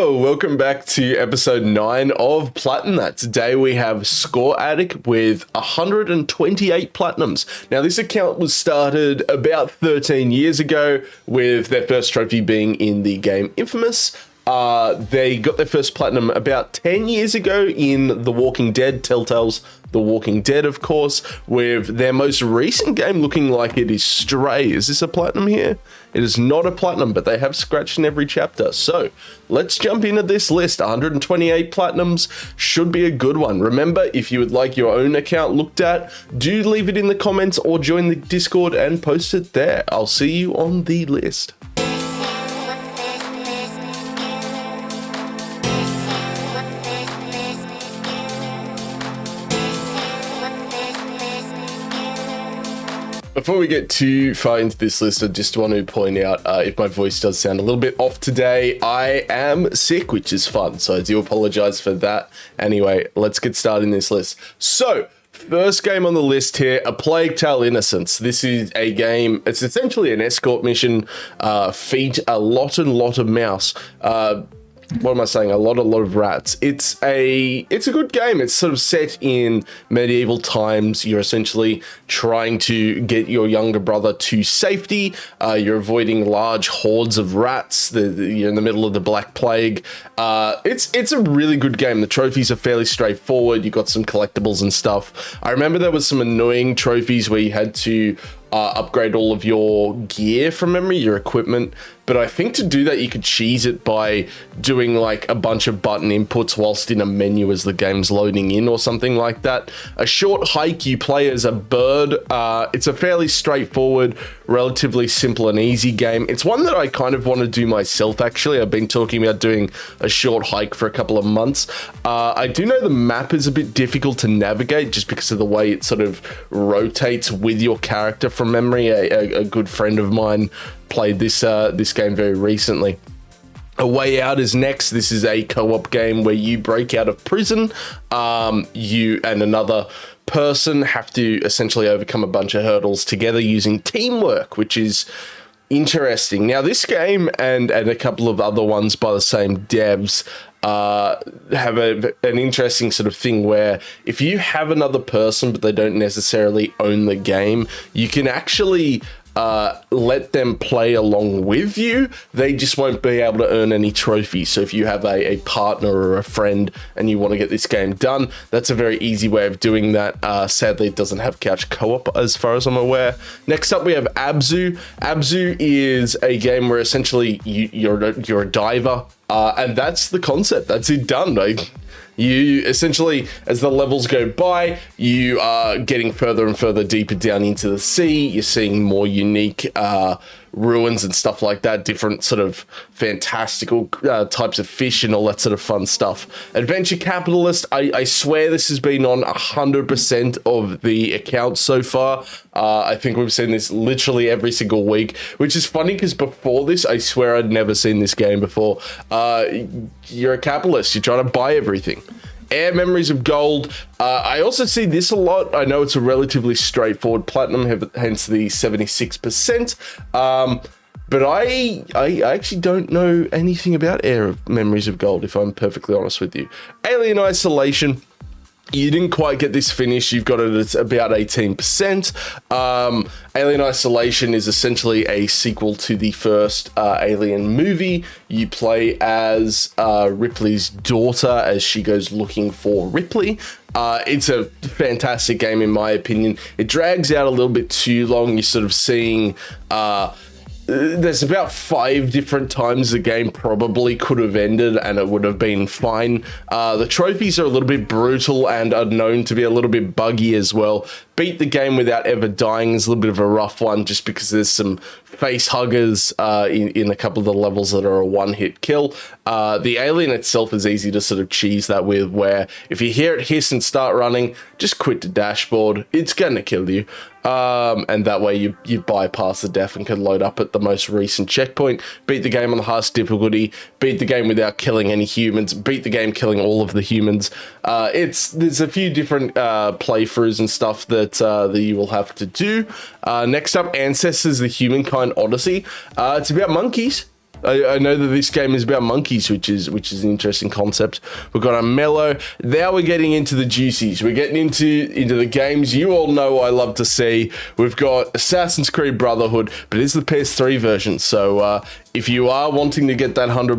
Yo, welcome back to episode 9 of Plat'n. Today we have Scoreaddict with 128 platinums. Now this account was started about 13 years ago with their first trophy being in the game Infamous. They got their first platinum about 10 years ago in The Walking Dead, Telltale's The Walking Dead, of course, with their most recent game looking like it is Stray. Is this a platinum here? It is not a platinum, but they have scratched in every chapter. So let's jump into this list. 128 platinums should be a good one. Remember, if you would like your own account looked at, do leave it in the comments or join the Discord and post it there. I'll see you on the list. Before we get too far into this list, I just want to point out, if my voice does sound a little bit off today, I am sick, which is fun, so I do apologize for that. Anyway, let's get started in this list. So, first game on the list here, A Plague Tale: Innocence. This is a game, it's essentially an escort mission, feed a lot of mouse. What am I saying? A lot of rats. It's a good game. It's sort of set in medieval times. You're essentially trying to get your younger brother to safety. You're avoiding large hordes of rats. You're in the middle of the Black Plague. It's a really good game. The trophies are fairly straightforward. You got some collectibles and stuff. I remember there was some annoying trophies where you had to upgrade all of your gear from memory, your equipment. But I think to do that, you could cheese it by doing like a bunch of button inputs whilst in a menu as the game's loading in or something like that. A Short Hike, you play as a bird. It's a fairly straightforward, relatively simple and easy game. It's one that I kind of want to do myself, actually. I've been talking about doing A Short Hike for a couple of months. I do know the map is a bit difficult to navigate just because of the way it sort of rotates with your character from memory. A good friend of mine played this game very recently. A Way Out is next. This is a co-op game where you break out of prison. You and another person have to essentially overcome a bunch of hurdles together using teamwork, which is interesting. Now, this game and a couple of other ones by the same devs have an interesting sort of thing where if you have another person but they don't necessarily own the game, you can actually let them play along with you. They just won't be able to earn any trophies. So if you have a partner or a friend and you want to get this game done, that's a very easy way of doing that. Sadly, it doesn't have couch co-op as far as I'm aware. Next up, we have Abzu. Abzu is a game where essentially you're a diver, and that's the concept. That's it, done. You essentially, as the levels go by, you are getting further and further deeper down into the sea. You're seeing more unique ruins and stuff like that, different sort of fantastical types of fish and all that sort of fun stuff. Adventure Capitalist, I swear this has been on 100% of the accounts so far. I think we've seen this literally every single week, which is funny because before this, I swear I'd never seen this game before. You're a capitalist, you're trying to buy everything. Air Memories of Gold. I also see this a lot. I know it's a relatively straightforward platinum, hence the 76%. But I actually don't know anything about Air Memories of Gold, if I'm perfectly honest with you. Alien Isolation. You didn't quite get this finish. You've got it at about 18%. Alien Isolation is essentially a sequel to the first Alien movie. You play as Ripley's daughter as she goes looking for Ripley. It's a fantastic game in my opinion. It drags out a little bit too long. You're sort of seeing there's about 5 different times the game probably could have ended and it would have been fine. The trophies are a little bit brutal and are known to be a little bit buggy as well. Beat the game without ever dying is a little bit of a rough one just because there's some face huggers in a couple of the levels that are a one-hit kill. The alien itself is easy to sort of cheese that with, where if you hear it hiss and start running, just quit the dashboard. It's going to kill you. And that way you bypass the death and can load up at the most recent checkpoint. Beat the game on the highest difficulty. Beat the game without killing any humans. Beat the game killing all of the humans. There's a few different playthroughs and stuff that you will have to do. Next up, Ancestors: The Humankind Odyssey. It's about monkeys. I know that this game is about monkeys, which is an interesting concept. We've got a mellow. Now we're getting into the juicies. We're getting into the games you all know I love to see. We've got Assassin's Creed Brotherhood, but it's the PS3 version. So if you are wanting to get that 100%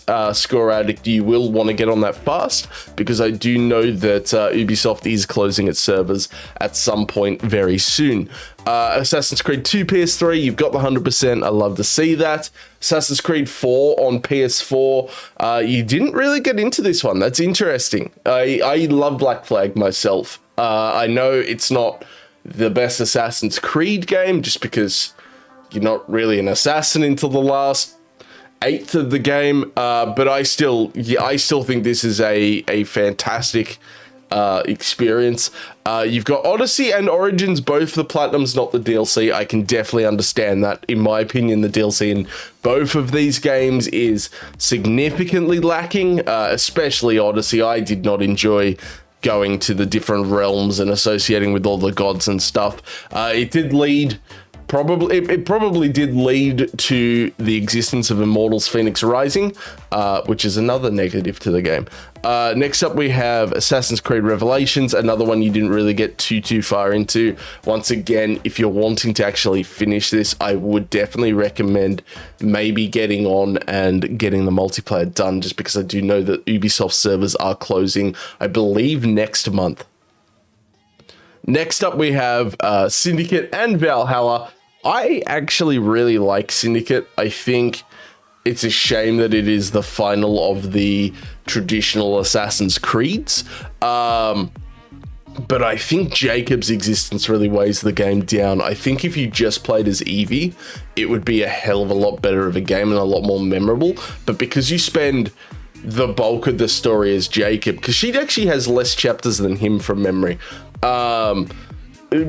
Scoreaddict, you will want to get on that fast, because I do know that Ubisoft is closing its servers at some point very soon. Assassin's Creed 2 PS3, you've got the 100%. I love to see that. Assassin's Creed 4 on PS4, you didn't really get into this one. That's interesting. I love Black Flag myself. I know it's not the best Assassin's Creed game, just because you're not really an assassin until the last eighth of the game, but I still think this is a fantastic experience. You've got Odyssey and Origins, both the Platinums, not the DLC. I can definitely understand that. In my opinion, the DLC in both of these games is significantly lacking, especially Odyssey. I did not enjoy going to the different realms and associating with all the gods and stuff. It did lead... It probably did lead to the existence of Immortals Phoenix Rising, which is another negative to the game. Next up, we have Assassin's Creed Revelations, another one you didn't really get too far into. Once again, if you're wanting to actually finish this, I would definitely recommend maybe getting on and getting the multiplayer done, just because I do know that Ubisoft servers are closing, I believe, next month. Next up, we have Syndicate and Valhalla. I actually really like Syndicate. I think it's a shame that it is the final of the traditional Assassin's Creeds. But I think Jacob's existence really weighs the game down. I think if you just played as Evie, it would be a hell of a lot better of a game and a lot more memorable. But because you spend the bulk of the story as Jacob, because she actually has less chapters than him from memory,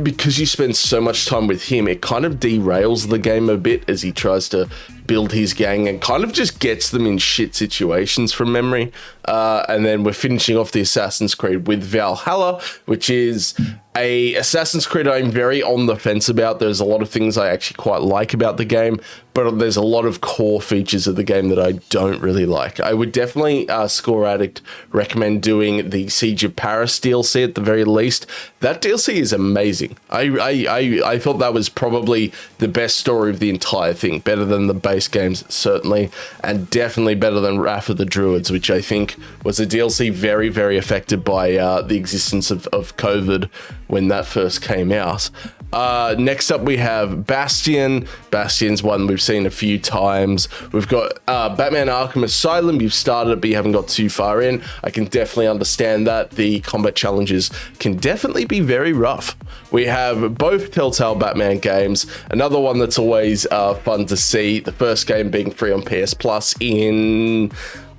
because you spend so much time with him, it kind of derails the game a bit as he tries to build his gang and kind of just gets them in shit situations from memory. And then we're finishing off the Assassin's Creed with Valhalla, which is a Assassin's Creed I'm very on the fence about. There's a lot of things I actually quite like about the game, but there's a lot of core features of the game that I don't really like. I would definitely, Scoreaddict, recommend doing the Siege of Paris DLC at the very least. That DLC is amazing. I thought that was probably the best story of the entire thing, better than the base games, certainly, and definitely better than Wrath of the Druids, which I think was a DLC very, very affected by the existence of COVID when that first came out. Next up, we have Bastion. Bastion's one we've seen a few times. We've got Batman Arkham Asylum. You've started it, but you haven't got too far in. I can definitely understand that. The combat challenges can definitely be very rough. We have both Telltale Batman games. Another one that's always fun to see. The first game being free on PS Plus in...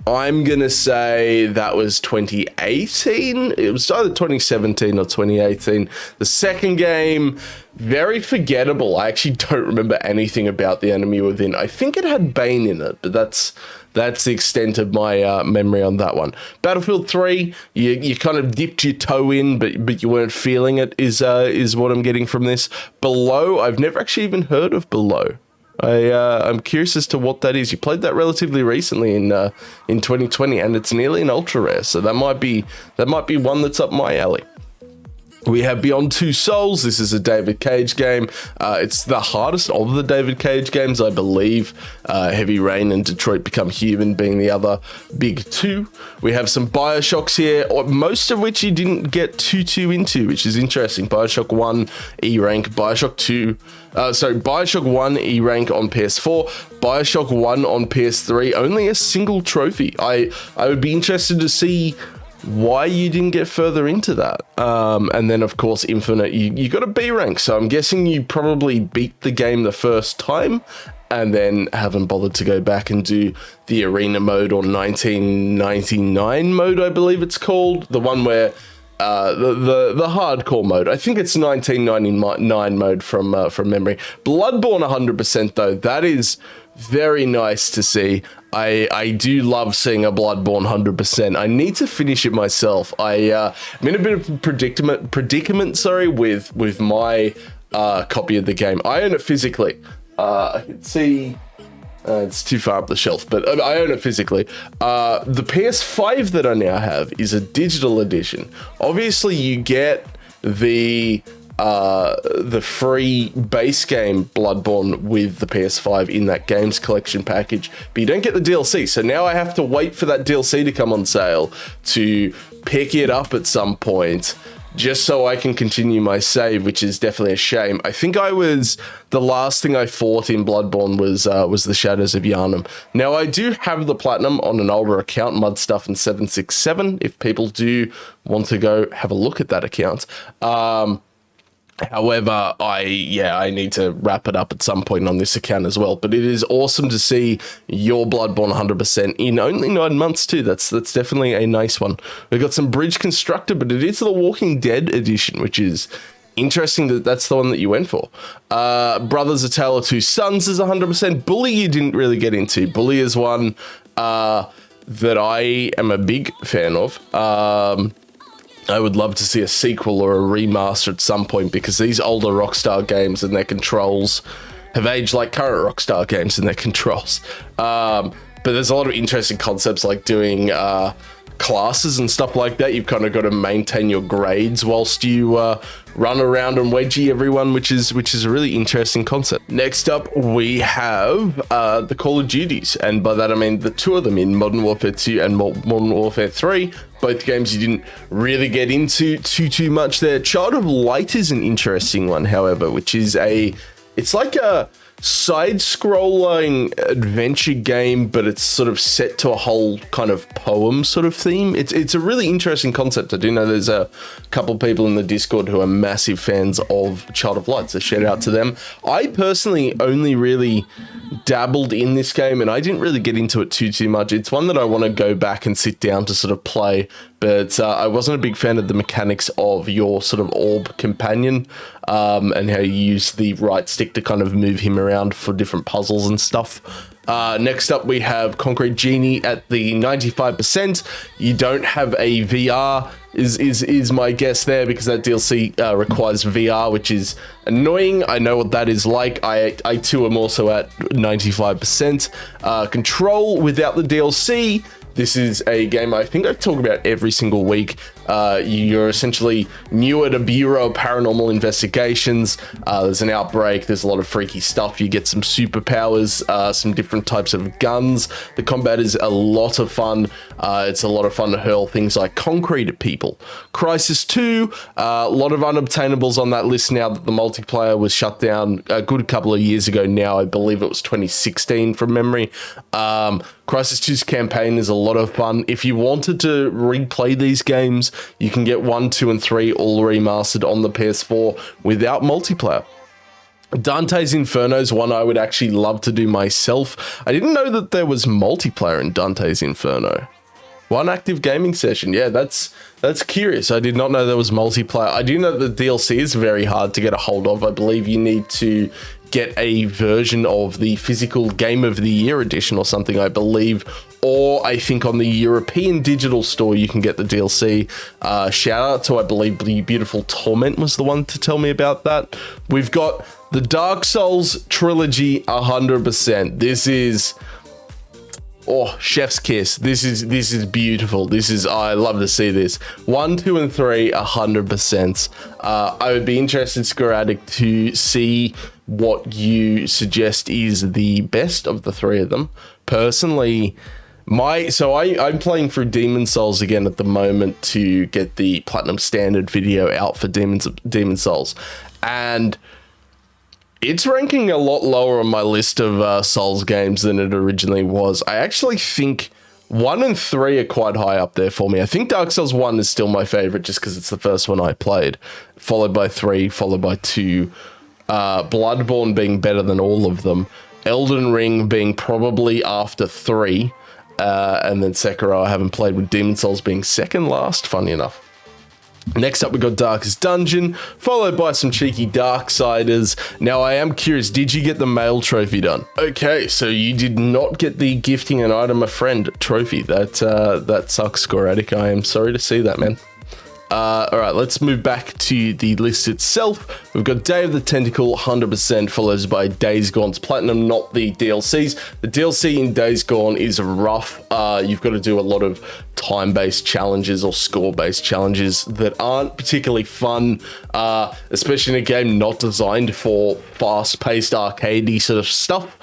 I'm going to say that was 2018. It was either 2017 or 2018. The second game, very forgettable. I actually don't remember anything about the enemy within. I think it had Bane in it, but that's the extent of my memory on that one. Battlefield 3, you kind of dipped your toe in, but you weren't feeling it, is what I'm getting from this. Below, I've never actually even heard of Below. I'm curious as to what that is. You played that relatively recently in 2020, and it's nearly an ultra rare, so that might be one that's up my alley. We have Beyond Two Souls. This is a David Cage game. It's the hardest of the David Cage games, I believe. Heavy Rain and Detroit Become Human being the other big two. We have some Bioshocks here, most of which you didn't get too into, which is interesting. Bioshock 1 E-Rank, Bioshock 1 E-Rank on PS4, Bioshock 1 on PS3, only a single trophy. I would be interested to see why you didn't get further into that. And then, of course, Infinite, you got a B rank, so I'm guessing you probably beat the game the first time and then haven't bothered to go back and do the arena mode or 1999 mode, I believe it's called, the one where the hardcore mode. I think it's 1999 mode from memory. Bloodborne 100% though, that is very nice to see. I do love seeing a Bloodborne 100%. I need to finish it myself. I'm in a bit of predicament, with my copy of the game. I own it physically. I can see It's too far up the shelf, but I own it physically. The PS5 that I now have is a digital edition. Obviously, you get the free base game Bloodborne with the PS5 in that games collection package, but you don't get the DLC. So now I have to wait for that DLC to come on sale to pick it up at some point, just so I can continue my save, which is definitely a shame. I think the last thing I fought in Bloodborne was the Shadows of Yharnam. Now, I do have the Platinum on an older account, Mudstuff and 767, if people do want to go have a look at that account. However, I need to wrap it up at some point on this account as well. But it is awesome to see your Bloodborne 100% in only 9 months too. That's definitely a nice one. We've got some Bridge Constructor, but it is the Walking Dead edition, which is interesting that that's the one that you went for. Brothers: A Tale of Two Sons is 100%. Bully you didn't really get into. Bully is one that I am a big fan of. I would love to see a sequel or a remaster at some point, because these older Rockstar games and their controls have aged like current Rockstar games and their controls. But there's a lot of interesting concepts like doing classes and stuff like that. You've kind of got to maintain your grades whilst you run around and wedgie everyone, which is a really interesting concept. Next up, we have the Call of Duties, and by that I mean the two of them in Modern Warfare 2 and Modern Warfare 3. Both games you didn't really get into too much there. Child of Light is an interesting one, however, which is it's like a side-scrolling adventure game, but it's sort of set to a whole kind of poem sort of theme. It's a really interesting concept. I do know there's a couple people in the Discord who are massive fans of Child of Light, so shout out to them. I personally only really dabbled in this game, and I didn't really get into it too much. It's one that I want to go back and sit down to sort of play, but I wasn't a big fan of the mechanics of your sort of orb companion, and how you use the right stick to kind of move him around for different puzzles and stuff. Next up, we have Concrete Genie at the 95%. You don't have a VR, is my guess there, because that DLC requires VR, which is annoying. I know what that is like. I too am also at 95%. Control without the DLC. This is a game I think I talk about every single week. You're essentially new at a Bureau of Paranormal Investigations. There's an outbreak. There's a lot of freaky stuff. You get some superpowers, some different types of guns. The combat is a lot of fun. It's a lot of fun to hurl things like concrete at people. Crisis 2, a lot of unobtainables on that list now that the multiplayer was shut down a good couple of years ago now. I believe it was 2016 from memory. Crisis 2's campaign is a lot of fun. If you wanted to replay these games, you can get 1, 2, and 3 all remastered on the PS4 without multiplayer. Dante's Inferno is one I would actually love to do myself. I didn't know that there was multiplayer in Dante's Inferno. One active gaming session. Yeah, that's curious. I did not know there was multiplayer. I do know that the DLC is very hard to get a hold of. I believe you need to get a version of the physical Game of the Year edition or something, I believe, or I think on the European digital store you can get the DLC. Shout out to, I believe, the beautiful Torment was the one to tell me about that. We've got the Dark Souls trilogy 100%. This is, oh, chef's kiss. This is beautiful. I love to see this. 1, 2, and 3 100%. I would be interested, Scoreaddict, to see what you suggest is the best of the three of them. Personally, I'm playing through Demon Souls again at the moment to get the Platinum Standard video out for Demon Souls, and it's ranking a lot lower on my list of Souls games than it originally was. I actually think 1 and 3 are quite high up there for me. I think Dark Souls 1 is still my favorite just because it's the first one I played, followed by 3, followed by 2, Bloodborne being better than all of them, Elden Ring being probably after 3, and then Sakura I haven't played, with Demon Souls being second last, funny enough. Next up, we got Darkest Dungeon, followed by some cheeky Darksiders. Now, I am curious, did you get the mail trophy done? Okay, so you did not get the gifting an item a friend trophy. That sucks, Scoreaddict. I am sorry to see that, man. All right, let's move back to the list itself. We've got Day of the Tentacle, 100%, followed by Days Gone's Platinum, not the DLCs. The DLC in Days Gone is rough. You've got to do a lot of time-based challenges or score-based challenges that aren't particularly fun, especially in a game not designed for fast-paced arcadey sort of stuff.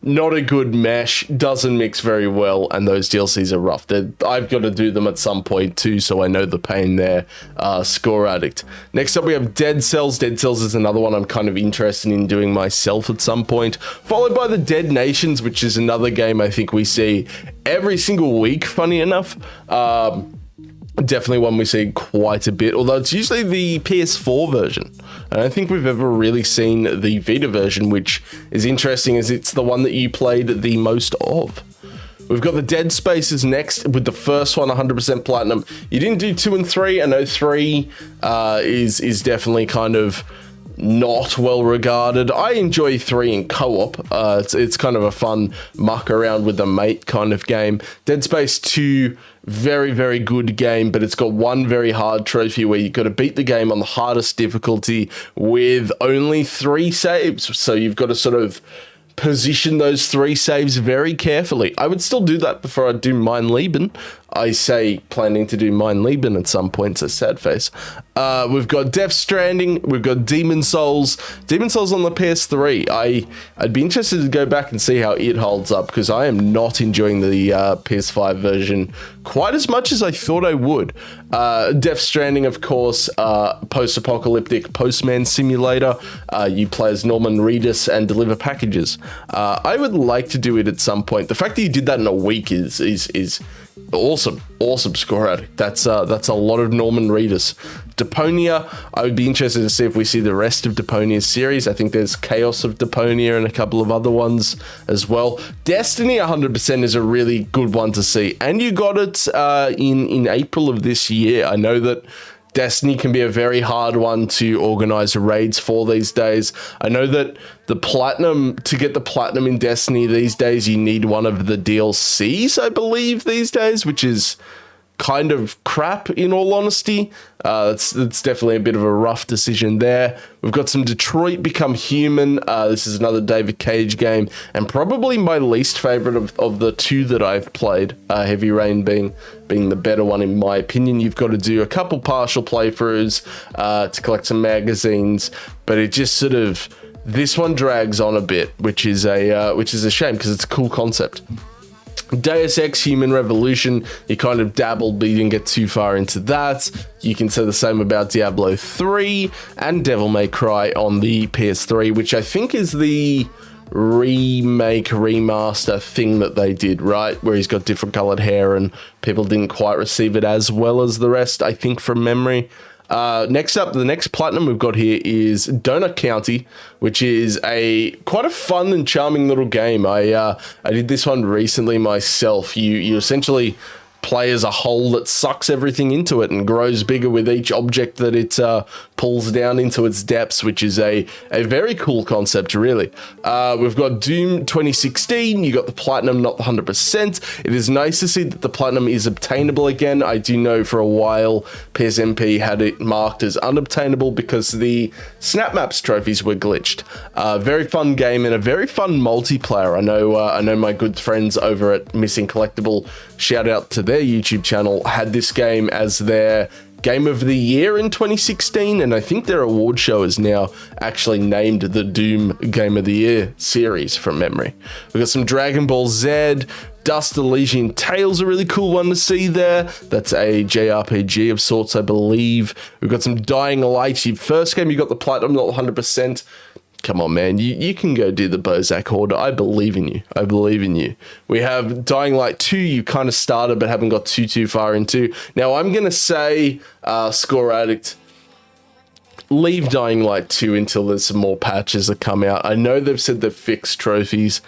Not a good mesh, doesn't mix very well, and those DLCs are rough. I've got to do them at some point too, so I know the pain there. Scoreaddict. Next up, we have Dead Cells. Dead Cells is another one I'm kind of interested in doing myself at some point. Followed by the Dead Nations, which is another game I think we see every single week, funny enough. Definitely one we see quite a bit, although it's usually the PS4 version. I don't think we've ever really seen the Vita version, which is interesting as it's the one that you played the most of. We've got the Dead Spaces next, with the first one 100% platinum. You didn't do 2 and 3. I know 3 is definitely kind of not well regarded. I enjoy 3 in co-op. It's kind of a fun muck around with a mate kind of game. Dead Space 2, very, very good game, but it's got one very hard trophy where you've got to beat the game on the hardest difficulty with only 3 saves. So you've got to sort of position those 3 saves very carefully. I would still do that before I do Mein Leben. I say planning to do Mein Leben at some point, so sad face. We've got Death Stranding, we've got Demon Souls. Demon Souls on the PS3. I'd be interested to go back and see how it holds up, because I am not enjoying the PS5 version quite as much as I thought I would. Death Stranding, of course, post-apocalyptic postman simulator. You play as Norman Reedus and deliver packages. I would like to do it at some point. The fact that you did that in a week is awesome Scoreaddict. That's a lot of Norman Reedus. Deponia, I would be interested to see if we see the rest of Deponia's series. I think there's Chaos of Deponia and a couple of other ones as well. Destiny 100% is a really good one to see, and you got it in April of this year. I know that Destiny can be a very hard one to organize raids for these days. I know that the platinum, to get the platinum in Destiny these days, you need one of the DLCs, I believe, these days, which is kind of crap, in all honesty. It's definitely a bit of a rough decision there. We've got some Detroit Become Human. This is another David Cage game, and probably my least favorite of the 2 that I've played. Heavy Rain being the better one in my opinion. You've got to do a couple partial playthroughs to collect some magazines, but it just sort of, this one drags on a bit, which is a shame, because it's a cool concept. Deus Ex Human Revolution, you kind of dabbled, but you didn't get too far into that. You can say the same about Diablo 3 and Devil May Cry on the PS3, which I think is the remake, remaster thing that they did, right? Where he's got different colored hair and people didn't quite receive it as well as the rest, I think, from memory. Next up, the next platinum we've got here is Donut County, which is quite a fun and charming little game. I did this one recently myself. You essentially play as a hole that sucks everything into it and grows bigger with each object that it pulls down into its depths, which is a very cool concept, really. We've got Doom 2016. You got the platinum, not the 100%. It is nice to see that the platinum is obtainable again. I do know for a while PSNP had it marked as unobtainable because the Snap Maps trophies were glitched. Very fun game and a very fun multiplayer. I know my good friends over at Missing Collectible, shout out to their YouTube channel, had this game as their Game of the Year in 2016, and I think their award show is now actually named the Doom Game of the Year series from memory. We've got some Dragon Ball Z, Dust Elysian Tales, a really cool one to see there. That's a JRPG of sorts, I believe. We've got some Dying Light. Your first game, you got the platinum, not 100%. Come on, man. You can go do the Bozak order. I believe in you. I believe in you. We have Dying Light 2. You kind of started but haven't got too far into. Now, I'm going to say, Scoreaddict, leave Dying Light 2 until there's some more patches that come out. I know they've said they've fixed trophies.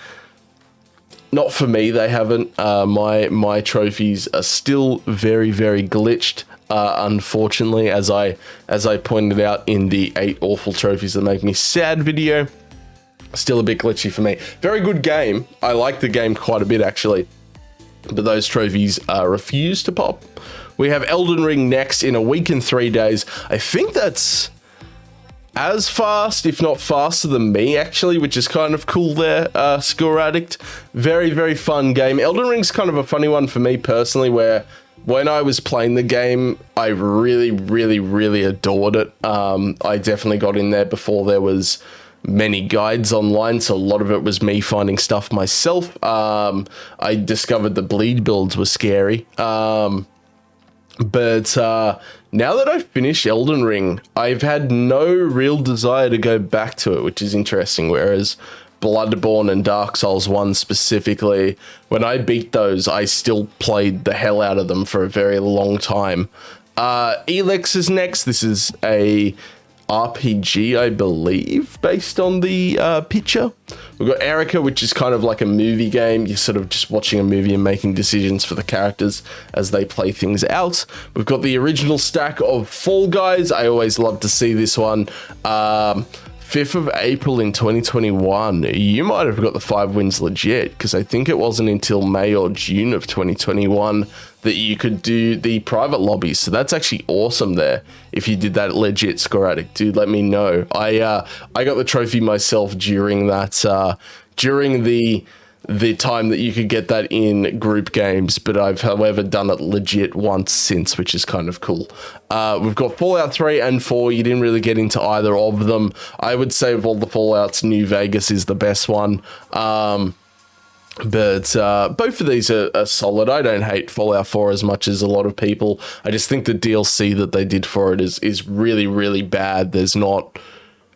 Not for me, they haven't. My trophies are still very, very glitched. Unfortunately, as I pointed out in the 8 awful trophies that make me sad video, still a bit glitchy for me. Very good game. I like the game quite a bit, actually. but those trophies refuse to pop. We have Elden Ring next in a week and 3 days. I think that's as fast, if not faster than me, actually, which is kind of cool there. Scoreaddict, very, very fun game. Elden Ring's kind of a funny one for me personally, where when I was playing the game, I really, really, really adored it. I definitely got in there before there was many guides online, so a lot of it was me finding stuff myself. I discovered the bleed builds were scary. But now that I've finished Elden Ring, I've had no real desire to go back to it, which is interesting. Whereas Bloodborne and Dark Souls 1 specifically, when I beat those, I still played the hell out of them for a very long time. Elex is next. This is a RPG, I believe, based on the picture. We've got Erica, which is kind of like a movie game. You're sort of just watching a movie and making decisions for the characters as they play things out. We've got the original stack of Fall Guys. I always love to see this one. 5th of April in 2021. You might have got the 5 wins legit, because I think it wasn't until May or June of 2021 that you could do the private lobbies. So that's actually awesome there. If you did that legit, Scoreaddict, dude, let me know. I got the trophy myself during that, during the time that you could get that in group games, but I've, however, done it legit once since, which is kind of cool. We've got Fallout 3 and 4. You didn't really get into either of them. I would say of all the Fallouts, New Vegas is the best one. But both of these are solid. I don't hate Fallout 4 as much as a lot of people. I just think the DLC that they did for it is really, really bad. There's not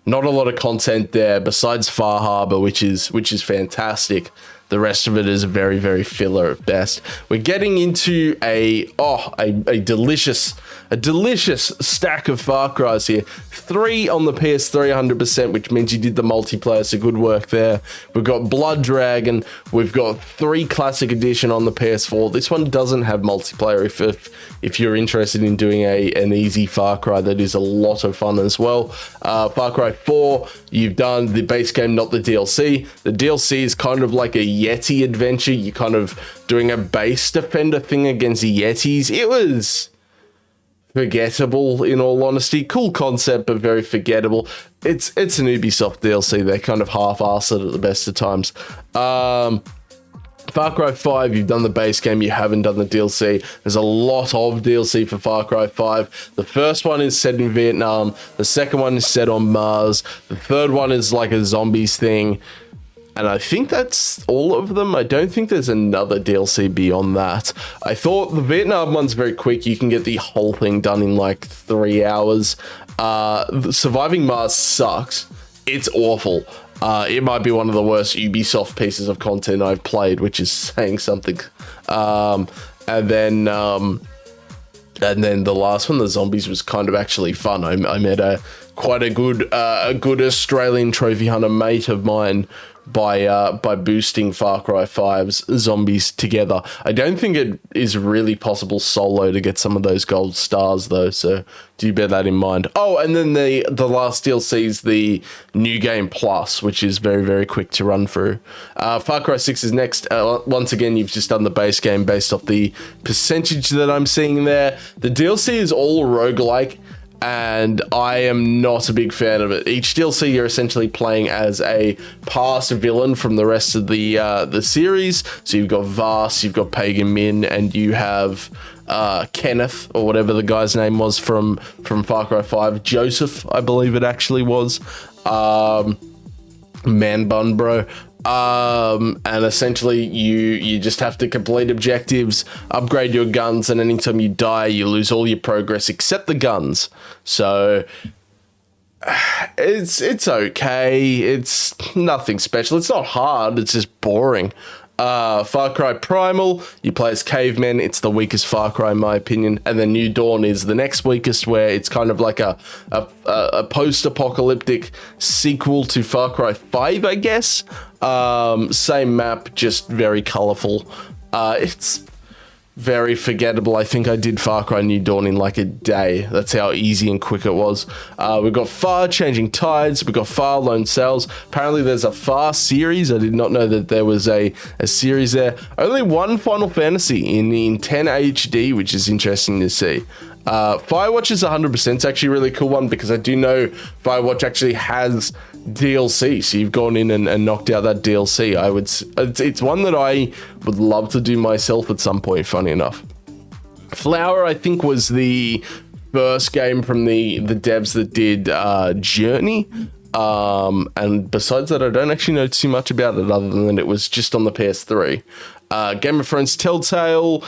a lot of content there besides Far Harbor, which is fantastic. The rest of it is very, very filler at best. We're getting into a delicious stack of Far Cry's here. 3 on the PS3, 100%, which means you did the multiplayer, so good work there. We've got Blood Dragon. We've got 3 Classic Edition on the PS4. This one doesn't have multiplayer. If you're interested in doing an easy Far Cry, that is a lot of fun as well. Far Cry 4, you've done the base game, not the DLC. The DLC is kind of like a Yeti adventure. You're kind of doing a base defender thing against Yetis. It was forgettable, in all honesty. Cool concept, but very forgettable. It's an Ubisoft DLC. They kind of half-arse it at the best of times. Far Cry 5, you've done the base game, you haven't done the DLC. There's a lot of DLC for Far Cry 5. The first one is set in Vietnam. The second one is set on Mars. The third one is like a zombies thing. And I think that's all of them. I don't think there's another DLC beyond that. I thought the Vietnam one's very quick. You can get the whole thing done in like 3 hours. Surviving Mars sucks. It's awful. It might be one of the worst Ubisoft pieces of content I've played, which is saying something. And then the last one, the zombies, was kind of actually fun. I met quite a good Australian trophy hunter mate of mine by boosting Far Cry 5's zombies together. I don't think it is really possible solo to get some of those gold stars though, so do bear that in mind. Oh, and then the last DLC is the New Game Plus, which is very, very quick to run through. Far Cry 6 is next. Once again, you've just done the base game based off the percentage that I'm seeing there. The DLC is all roguelike, and I am not a big fan of it. Each DLC, you're essentially playing as a past villain from the rest of the series. So you've got Vast, you've got Pagan Min, and you have Kenneth, or whatever the guy's name was from Far Cry 5. Joseph, I believe it actually was. Man bun, bro. And essentially you just have to complete objectives, upgrade your guns, and anytime you die, you lose all your progress except the guns. So it's okay. It's nothing special. It's not hard. It's just boring. Far Cry Primal, you play as cavemen. It's the weakest Far Cry in my opinion. And then New Dawn is the next weakest, where it's kind of like a post-apocalyptic sequel to Far Cry 5, I guess. Same map, just very colorful. It's very forgettable. I think I did Far Cry New Dawn in like a day. That's how easy and quick it was. We've got Far Changing Tides. We've got Far Lone Sails. Apparently there's a Far series. I did not know that there was a series there. Only one Final Fantasy in 10 HD, which is interesting to see. Firewatch is 100%. It's actually a really cool one because I do know Firewatch actually has DLC, so you've gone in and knocked out that DLC. It's one that I would love to do myself at some point, funny enough. Flower, I think, was the first game from the devs that did Journey. And besides that, I don't actually know too much about it other than it was just on the PS3. Game of Thrones Telltale,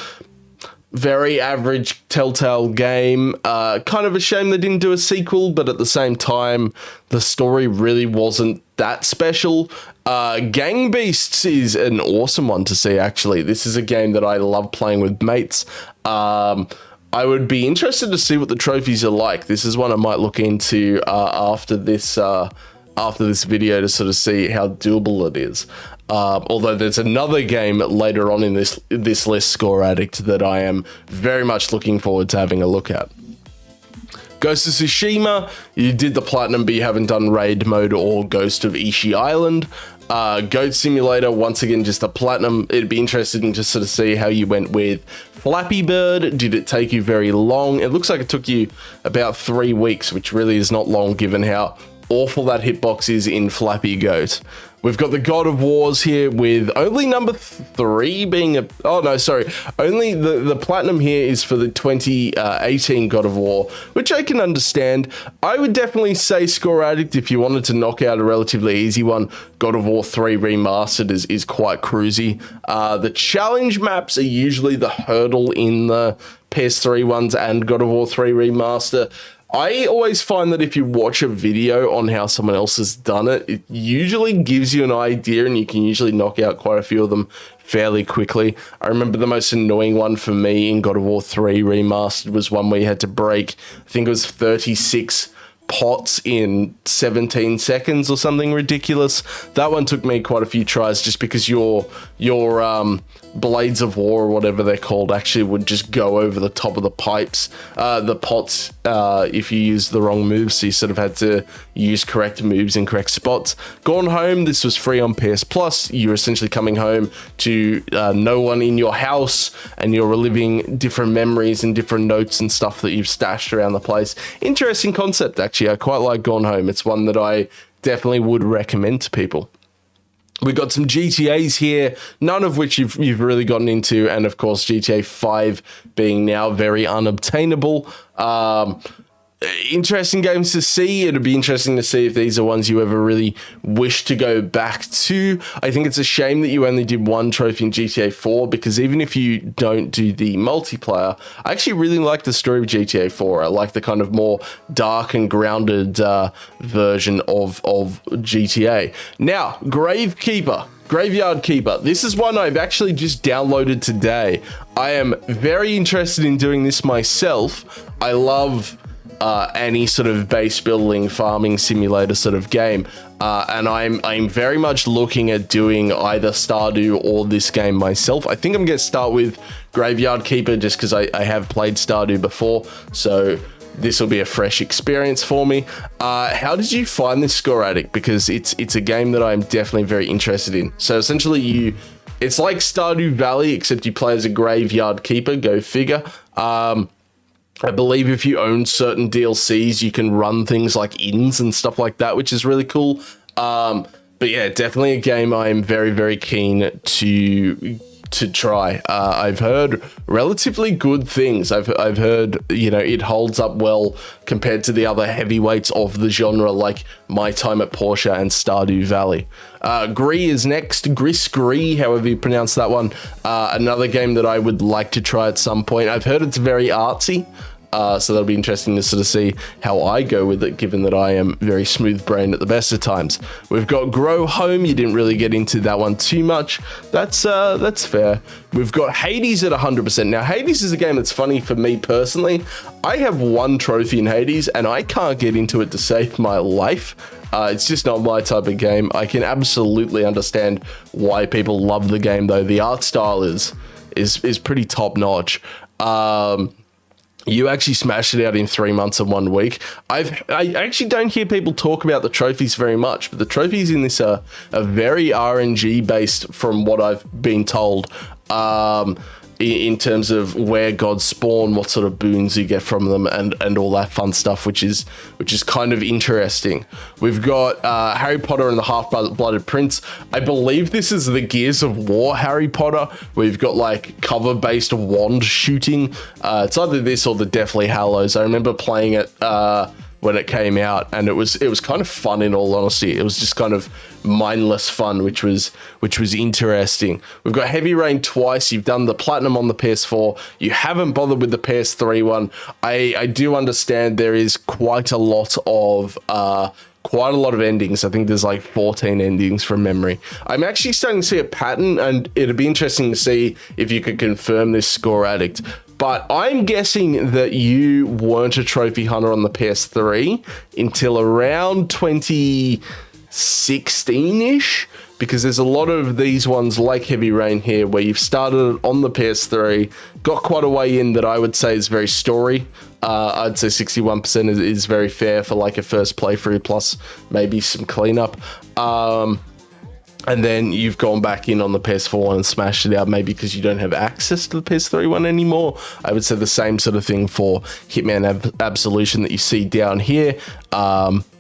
very average Telltale game. Kind of a shame they didn't do a sequel, but at the same time, the story really wasn't that special. Gang Beasts is an awesome one to see, actually. This is a game that I love playing with mates. I would be interested to see what the trophies are like. This is one I might look into after this video to sort of see how doable it is. Although there's another game later on in this list, Scoreaddict, that I am very much looking forward to having a look at. Ghost of Tsushima, you did the Platinum, but you haven't done Raid Mode or Ghost of Ishi Island. Goat Simulator, once again, just the Platinum. It'd be interesting to sort of see how you went with Flappy Bird. Did it take you very long? It looks like it took you about 3 weeks, which really is not long given how awful that hitbox is in Flappy Goat. We've got the God of Wars here with only number 3 being only the Platinum here is for the 2018 God of War, which I can understand. I would definitely say Scoreaddict, if you wanted to knock out a relatively easy one, God of War 3 Remastered is quite cruisy. The challenge maps are usually the hurdle in the PS3 ones and God of War 3 Remaster. I always find that if you watch a video on how someone else has done it, it usually gives you an idea and you can usually knock out quite a few of them fairly quickly. I remember the most annoying one for me in God of War 3 Remastered was one where you had to break, I think it was 36 pots in 17 seconds or something ridiculous. That one took me quite a few tries just because your blades of war or whatever they're called actually would just go over the top of the pipes, the pots, if you use the wrong moves, so you sort of had to use correct moves in correct spots. Gone Home, this was free on PS Plus. You're essentially coming home to no one in your house and you're reliving different memories and different notes and stuff that you've stashed around the place. Interesting concept, actually. I quite like Gone Home. It's one that I definitely would recommend to people. We've got some GTAs here, none of which you've really gotten into, and of course GTA 5 being now very unobtainable. Interesting games to see. It'd be interesting to see if these are ones you ever really wish to go back to. I think it's a shame that you only did one trophy in GTA 4, because even if you don't do the multiplayer, I actually really like the story of GTA 4. I like the kind of more dark and grounded version of GTA. Now, Graveyard Keeper. This is one I've actually just downloaded today. I am very interested in doing this myself. I love any sort of base building farming simulator sort of game, and I'm very much looking at doing either Stardew or this game myself. I think I'm going to start with Graveyard Keeper just because I have played Stardew before, so this will be a fresh experience for me. How did you find this, Scoreaddict? Because it's a game that I'm definitely very interested in. So essentially it's like Stardu Valley, except you play as a Graveyard Keeper, go figure. I believe if you own certain DLCs, you can run things like inns and stuff like that, which is really cool. But yeah, definitely a game I'm very, very keen to try. I've heard relatively good things. I've heard, it holds up well compared to the other heavyweights of the genre, like My Time at Persia and Stardew Valley. Gree is next. Gree, however you pronounce that one. Another game that I would like to try at some point. I've heard it's very artsy. So that'll be interesting to sort of see how I go with it, given that I am very smooth-brained at the best of times. We've got Grow Home. You didn't really get into that one too much. That's fair. We've got Hades at 100%. Now, Hades is a game that's funny for me personally. I have one trophy in Hades, and I can't get into it to save my life. It's just not my type of game. I can absolutely understand why people love the game, though. The art style is is pretty top notch. You actually smashed it out in 3 months and 1 week. I actually don't hear people talk about the trophies very much, but the trophies in this are very RNG based from what I've been told. In terms of where gods spawn, what sort of boons you get from them, and all that fun stuff, which is kind of interesting. We've got Harry Potter and the Half-Blooded Prince. I believe this is the Gears of War Harry Potter. We've got like cover-based wand shooting. It's either this or the Deathly Hallows. I remember playing it when it came out, and it was kind of fun, in all honesty. It was just kind of mindless fun, which was interesting. We've got Heavy Rain twice. You've done the Platinum on the PS4. You haven't bothered with the PS3 one. I do understand there is quite a lot of endings. I think there's like 14 endings from memory. I'm actually starting to see a pattern, and it'd be interesting to see if you could confirm this, Scoreaddict. But I'm guessing that you weren't a trophy hunter on the PS3 until around 2016-ish, because there's a lot of these ones like Heavy Rain here where you've started on the PS3, got quite a way in that I would say is very story. I'd say 61% is very fair for like a first playthrough plus maybe some cleanup. And then you've gone back in on the PS4 one and smashed it out, maybe because you don't have access to the PS3 one anymore. I would say the same sort of thing for Hitman Absolution that you see down here.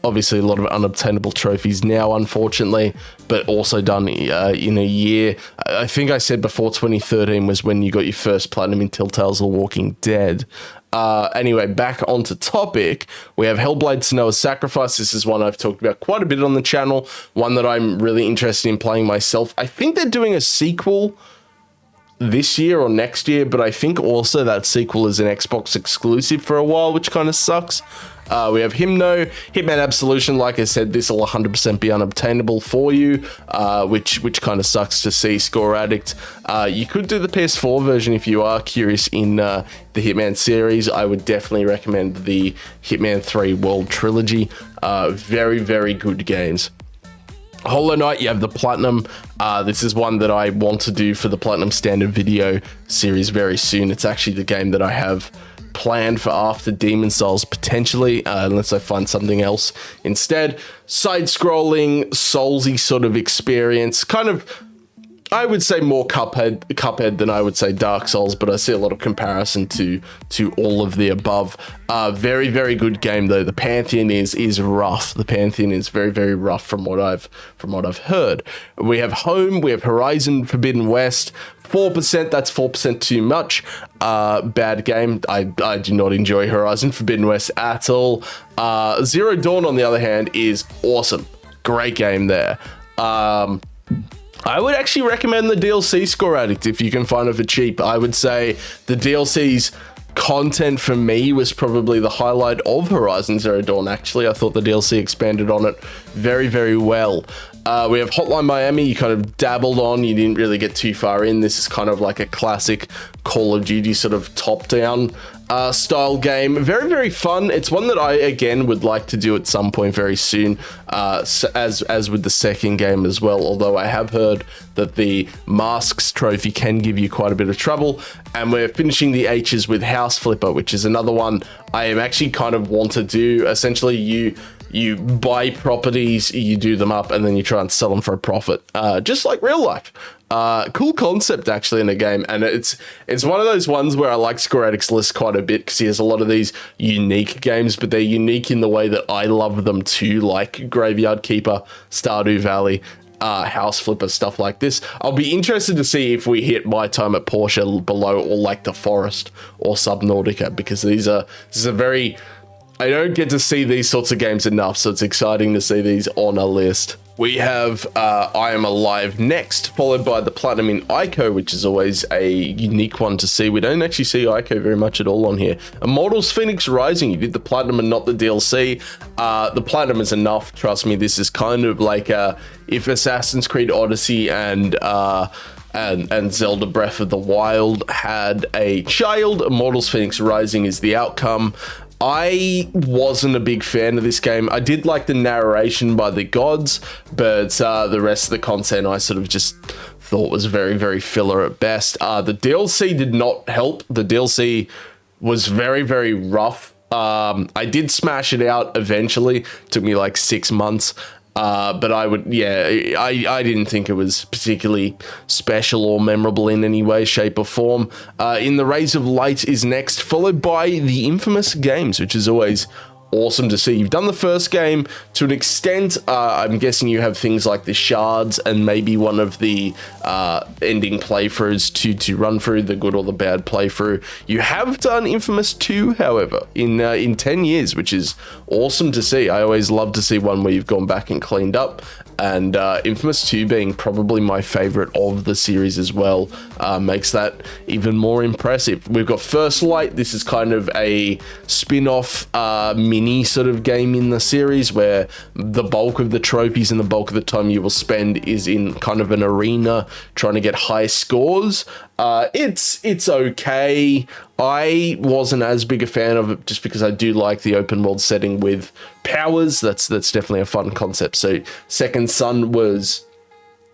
Obviously, a lot of unobtainable trophies now, unfortunately, but also done in a year. I think I said before 2013 was when you got your first platinum in Telltale's The Walking Dead. Anyway, back onto topic. We have Hellblade: Senua's Sacrifice. This is one I've talked about quite a bit on the channel, one that I'm really interested in playing myself. I think they're doing a sequel this year or next year, but I think also that sequel is an Xbox exclusive for a while, which kind of sucks. We have Hitman Absolution. Like I said, this will 100% be unobtainable for you, which kind of sucks to see. Scoreaddict. You could do the PS4 version if you are curious in the Hitman series. I would definitely recommend the Hitman 3 World Trilogy. Very, very good games. Hollow Knight, you have the Platinum. This is one that I want to do for the Platinum Standard Video series very soon. It's actually the game that I have planned for after Demon Souls, potentially, unless I find something else instead. Side-scrolling, Soulsy sort of experience, kind of, I would say more Cuphead than I would say Dark Souls, but I see a lot of comparison to all of the above. Very, very good game though. The Pantheon is rough. The Pantheon is very, very rough from what I've heard. We have Home. We have Horizon Forbidden West. 4%, that's 4% too much. Bad game. I do not enjoy Horizon Forbidden West at all. Zero Dawn, on the other hand, is awesome. Great game there. I would actually recommend the DLC, Scoreaddict, if you can find it for cheap. I would say the DLC's content for me was probably the highlight of Horizon Zero Dawn, actually. I thought the DLC expanded on it very, very well. We have Hotline Miami. You kind of dabbled on. You didn't really get too far in. This is kind of like a classic Call of Duty sort of top-down style game. Very, very fun. It's one that I, again, would like to do at some point very soon, as with the second game as well, although I have heard that the Masks trophy can give you quite a bit of trouble. And we're finishing the H's with House Flipper, which is another one I am actually kind of want to do. Essentially, you buy properties, you do them up, and then you try and sell them for a profit, just like real life. Cool concept actually in a game, and it's one of those ones where I like Scoreaddict's list quite a bit because he has a lot of these unique games, but they're unique in the way that I love them too, like Graveyard Keeper, Stardew Valley, House Flipper, stuff like this. I'll be interested to see if we hit My Time at Persia below, or like The Forest or Subnautica, because this is a very, I don't get to see these sorts of games enough, so it's exciting to see these on a list. We have I Am Alive next, followed by the Platinum in Ico, which is always a unique one to see. We don't actually see Ico very much at all on here. Immortals Phoenix Rising, you did the Platinum and not the DLC. The Platinum is enough, trust me. This is kind of like if Assassin's Creed Odyssey and Zelda Breath of the Wild had a child, Immortals Phoenix Rising is the outcome. I wasn't a big fan of this game. I did like the narration by the gods, but the rest of the content I sort of just thought was very, very filler at best. The DLC did not help. The DLC was very, very rough. I did smash it out eventually. It took me like 6 months. But I didn't think it was particularly special or memorable in any way, shape, or form. In the Rays of Light is next, followed by the Infamous games, which is always awesome to see. You've done the first game to an extent. I'm guessing you have things like the shards and maybe one of the ending playthroughs to run through, the good or the bad playthrough. You have done Infamous 2, however, in 10 years, which is awesome to see. I always love to see one where you've gone back and cleaned up. And Infamous 2 being probably my favorite of the series as well makes that even more impressive. We've got First Light. This is kind of a spin-off mini sort of game in the series where the bulk of the trophies and the bulk of the time you will spend is in kind of an arena trying to get high scores. It's okay. I wasn't as big a fan of it just because I do like the open world setting with powers. That's definitely a fun concept. So Second Son was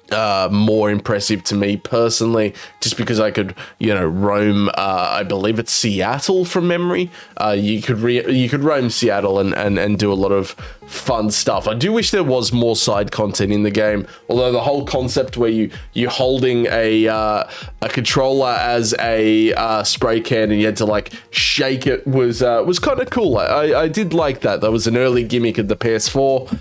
more impressive to me personally, just because I could, roam. I believe it's Seattle from memory. You could roam Seattle and do a lot of fun stuff. I do wish there was more side content in the game. Although the whole concept where you're holding a controller as a spray can and you had to like shake it was kind of cool. I did like that. That was an early gimmick of the PS4,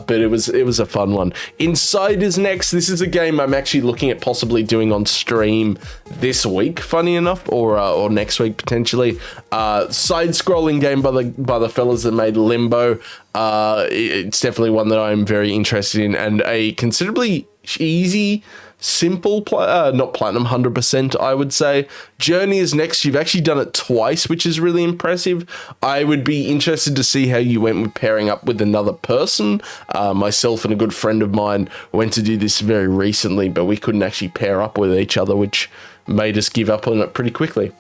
but it was a fun one. Inside is next. This is a game I'm actually looking at possibly doing on stream this week, funny enough, or next week potentially. Side-scrolling game by the fellas that made Limbo. It's definitely one that I'm very interested in, and a considerably easy, simple not platinum 100%, I would say. Journey is next. You've actually done it twice, which is really impressive. I would be interested to see how you went with pairing up with another person. Myself and a good friend of mine went to do this very recently, but we couldn't actually pair up with each other, which made us give up on it pretty quickly.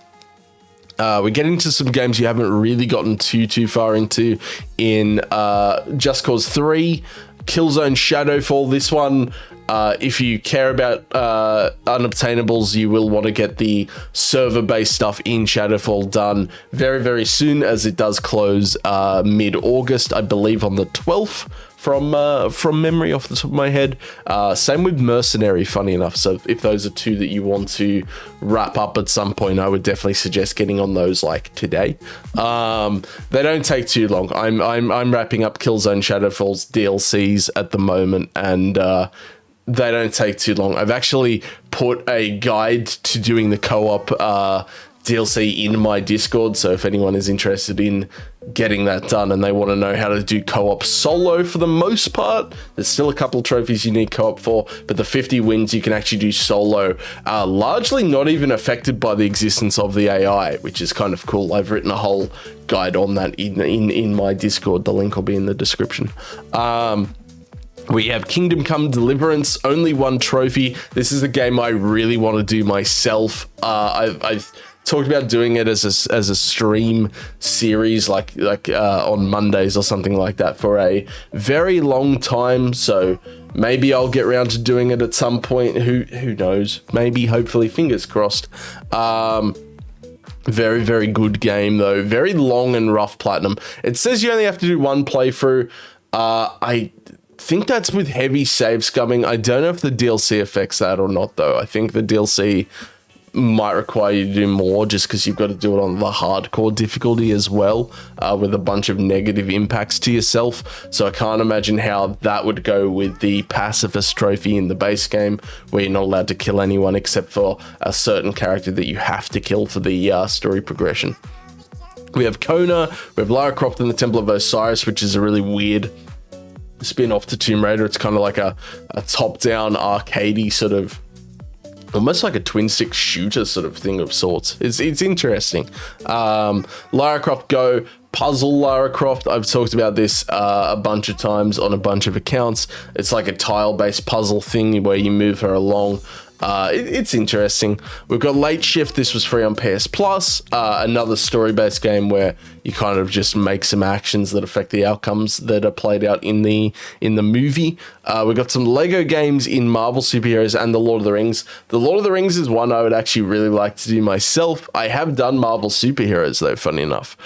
We get into some games you haven't really gotten too far into in Just Cause 3, Killzone Shadowfall. This one, if you care about unobtainables, you will want to get the server-based stuff in Shadowfall done very, very soon, as it does close mid-August, I believe on the 12th. From memory off the top of my head. Same with Mercenary, funny enough. So if those are two that you want to wrap up at some point, I would definitely suggest getting on those like today. They don't take too long. I'm wrapping up Killzone Shadowfall's DLCs at the moment, and they don't take too long. I've actually put a guide to doing the co-op DLC in my Discord, so if anyone is interested in getting that done and they want to know how to do co-op solo, for the most part, there's still a couple trophies you need co-op for, but the 50 wins you can actually do solo, largely not even affected by the existence of the AI, which is kind of cool. I've written a whole guide on that in my Discord. The link will be in the description. We have Kingdom Come Deliverance, only one trophy. This is a game I really want to do myself. I've talked about doing it as a stream series, like on Mondays or something like that, for a very long time. So maybe I'll get around to doing it at some point. Who knows? Maybe, hopefully, fingers crossed. Very, very good game though. Very long and rough platinum. It says you only have to do one playthrough. I think that's with heavy save scumming. I don't know if the DLC affects that or not though. I think the DLC might require you to do more, just because you've got to do it on the hardcore difficulty as well, with a bunch of negative impacts to yourself. So I can't imagine how that would go with the pacifist trophy in the base game, where you're not allowed to kill anyone except for a certain character that you have to kill for the story progression. We have Kona, we have Lara Croft and the Temple of Osiris, which is a really weird spin-off to Tomb Raider. It's kind of like a top-down arcadey sort of, almost like a twin stick shooter sort of thing of sorts. It's interesting. Lara Croft Go, Puzzle Lara Croft. I've talked about this a bunch of times on a bunch of accounts. It's like a tile-based puzzle thing where you move her along. It's interesting. We've got Late Shift. This was free on PS Plus. Another story-based game where you kind of just make some actions that affect the outcomes that are played out in the movie. We've got some Lego games in Marvel superheroes and the Lord of the Rings. The Lord of the Rings is one I would actually really like to do myself. I have done Marvel superheroes though, funny enough.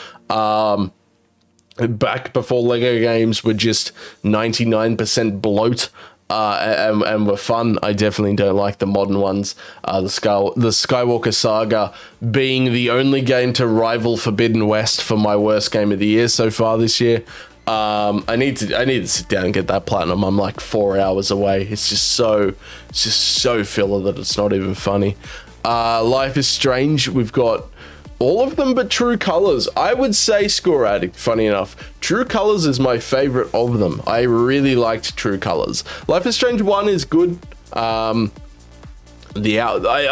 Back before Lego games were just 99% bloat. And were fun. I definitely don't like the modern ones. The Skywalker Saga being the only game to rival Forbidden West for my worst game of the year so far this year. I need to sit down and get that platinum. I'm like 4 hours away. It's just so filler that it's not even funny. Life is Strange. We've got all of them but True Colors. I would say Scoreaddict, funny enough. True Colors is my favorite of them. I really liked True Colors. Life is Strange 1 is good. I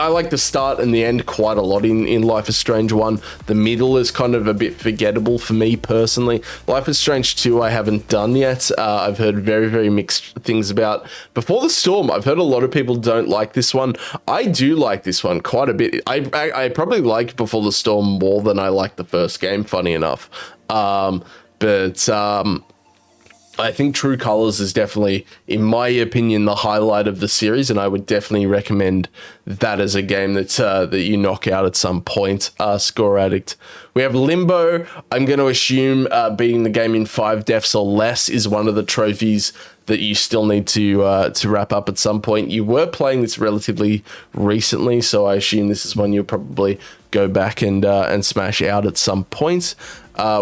like the start and the end quite a lot in Life is Strange 1. The middle is kind of a bit forgettable for me personally. Life is Strange 2 I haven't done yet. I've heard very, very mixed things about. Before the Storm, I've heard a lot of people don't like this one. I do like this one quite a bit. I probably like Before the Storm more than I like the first game, funny enough. I think True Colors is definitely, in my opinion, the highlight of the series, and I would definitely recommend that as a game that you knock out at some point. Scoreaddict. We have Limbo. I'm going to assume beating the game in 5 deaths or less is one of the trophies that you still need to wrap up at some point. You were playing this relatively recently, so I assume this is one you'll probably go back and smash out at some point.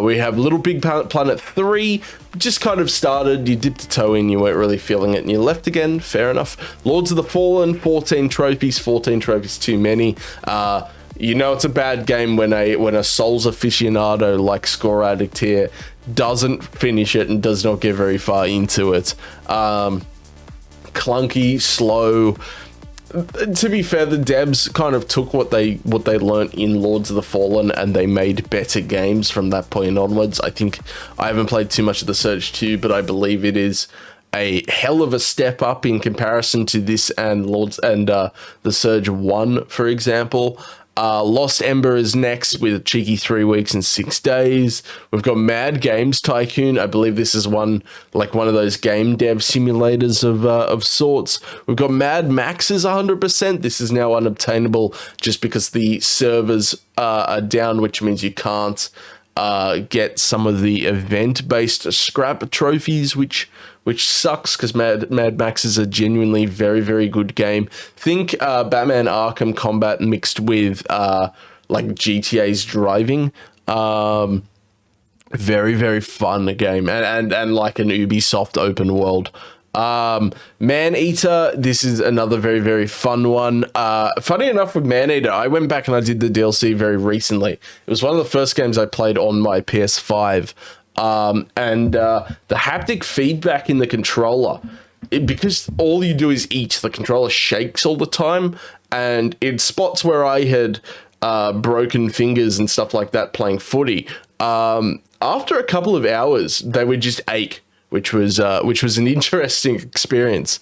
We have Little Big Planet 3, just kind of started, you dipped a toe in, you weren't really feeling it, and you left again, fair enough. Lords of the Fallen, 14 trophies too many. You know it's a bad game when a Souls aficionado like Scoreaddict here doesn't finish it and does not get very far into it. Clunky, slow. To be fair, the devs kind of took what they learnt in Lords of the Fallen and they made better games from that point onwards. I think I haven't played too much of The Surge 2, but I believe it is a hell of a step up in comparison to this and The Surge 1, for example. Lost Ember is next with a cheeky 3 weeks and 6 days. We've got Mad Games Tycoon. I believe this is one of those game dev simulators of sorts. We've got Mad Max is 100%. This is now unobtainable just because the servers are down, which means you can't get some of the event-based scrap trophies, which sucks because Mad Max is a genuinely very, very good game. Think Batman Arkham Combat mixed with like GTA's driving. Very, very fun game and like an Ubisoft open world. Maneater, this is another very, very fun one. Funny enough with Maneater, I went back and I did the DLC very recently. It was one of the first games I played on my PS5. The haptic feedback in the controller, because all you do is eat, the controller shakes all the time, and in spots where I had broken fingers and stuff like that playing footy, after a couple of hours, they would just ache, which was an interesting experience.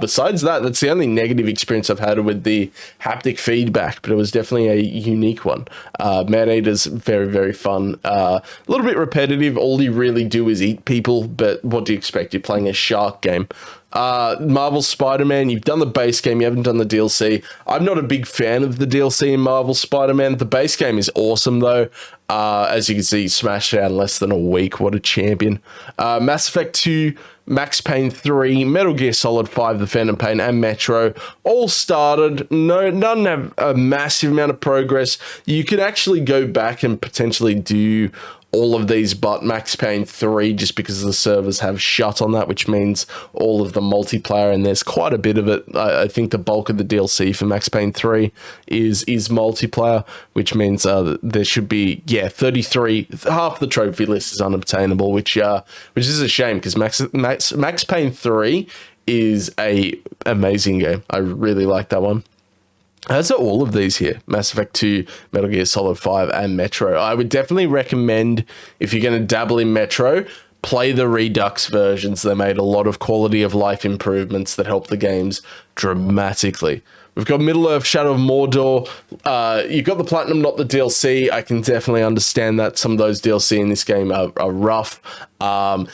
Besides that, that's the only negative experience I've had with the haptic feedback, but it was definitely a unique one. Maneater's very, very fun. A little bit repetitive. All you really do is eat people, but what do you expect? You're playing a shark game. Marvel Spider-Man, you've done the base game, you haven't done the DLC. I'm not a big fan of the DLC in Marvel Spider-Man. The base game is awesome, though. As you can see, smashed out in less than a week. What a champion. Mass Effect 2, Max Payne 3, Metal Gear Solid 5, The Phantom Pain, and Metro all started. None have a massive amount of progress. You could actually go back and potentially do all of these but Max Payne 3 just because the servers have shut on that, which means all of the multiplayer, and there's quite a bit of it. I think the bulk of the DLC for Max Payne 3 is multiplayer, which means there should be 33. Half the trophy list is unobtainable, which is a shame because Max Payne 3 is a amazing game. I really like that one. As are all of these here, Mass Effect 2, Metal Gear Solid 5, and Metro. I would definitely recommend, if you're going to dabble in Metro, play the Redux versions. They made a lot of quality of life improvements that help the games dramatically. We've got Middle-earth, Shadow of Mordor. You got the Platinum, not the DLC. I can definitely understand that some of those DLC in this game are rough. I'm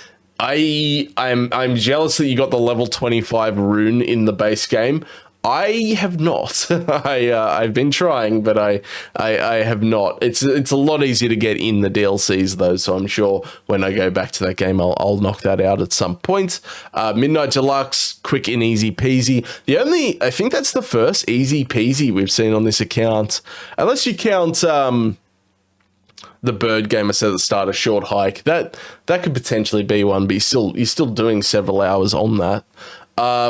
jealous that you got the level 25 rune in the base game. I have not. I've been trying, but I have not. It's a lot easier to get in the DLCs though, so I'm sure when I go back to that game, I'll knock that out at some point. Midnight Deluxe, quick and easy peasy. I think that's the first easy peasy we've seen on this account, unless you count the bird game I said at the start, A Short Hike. That could potentially be one, but you're still doing several hours on that.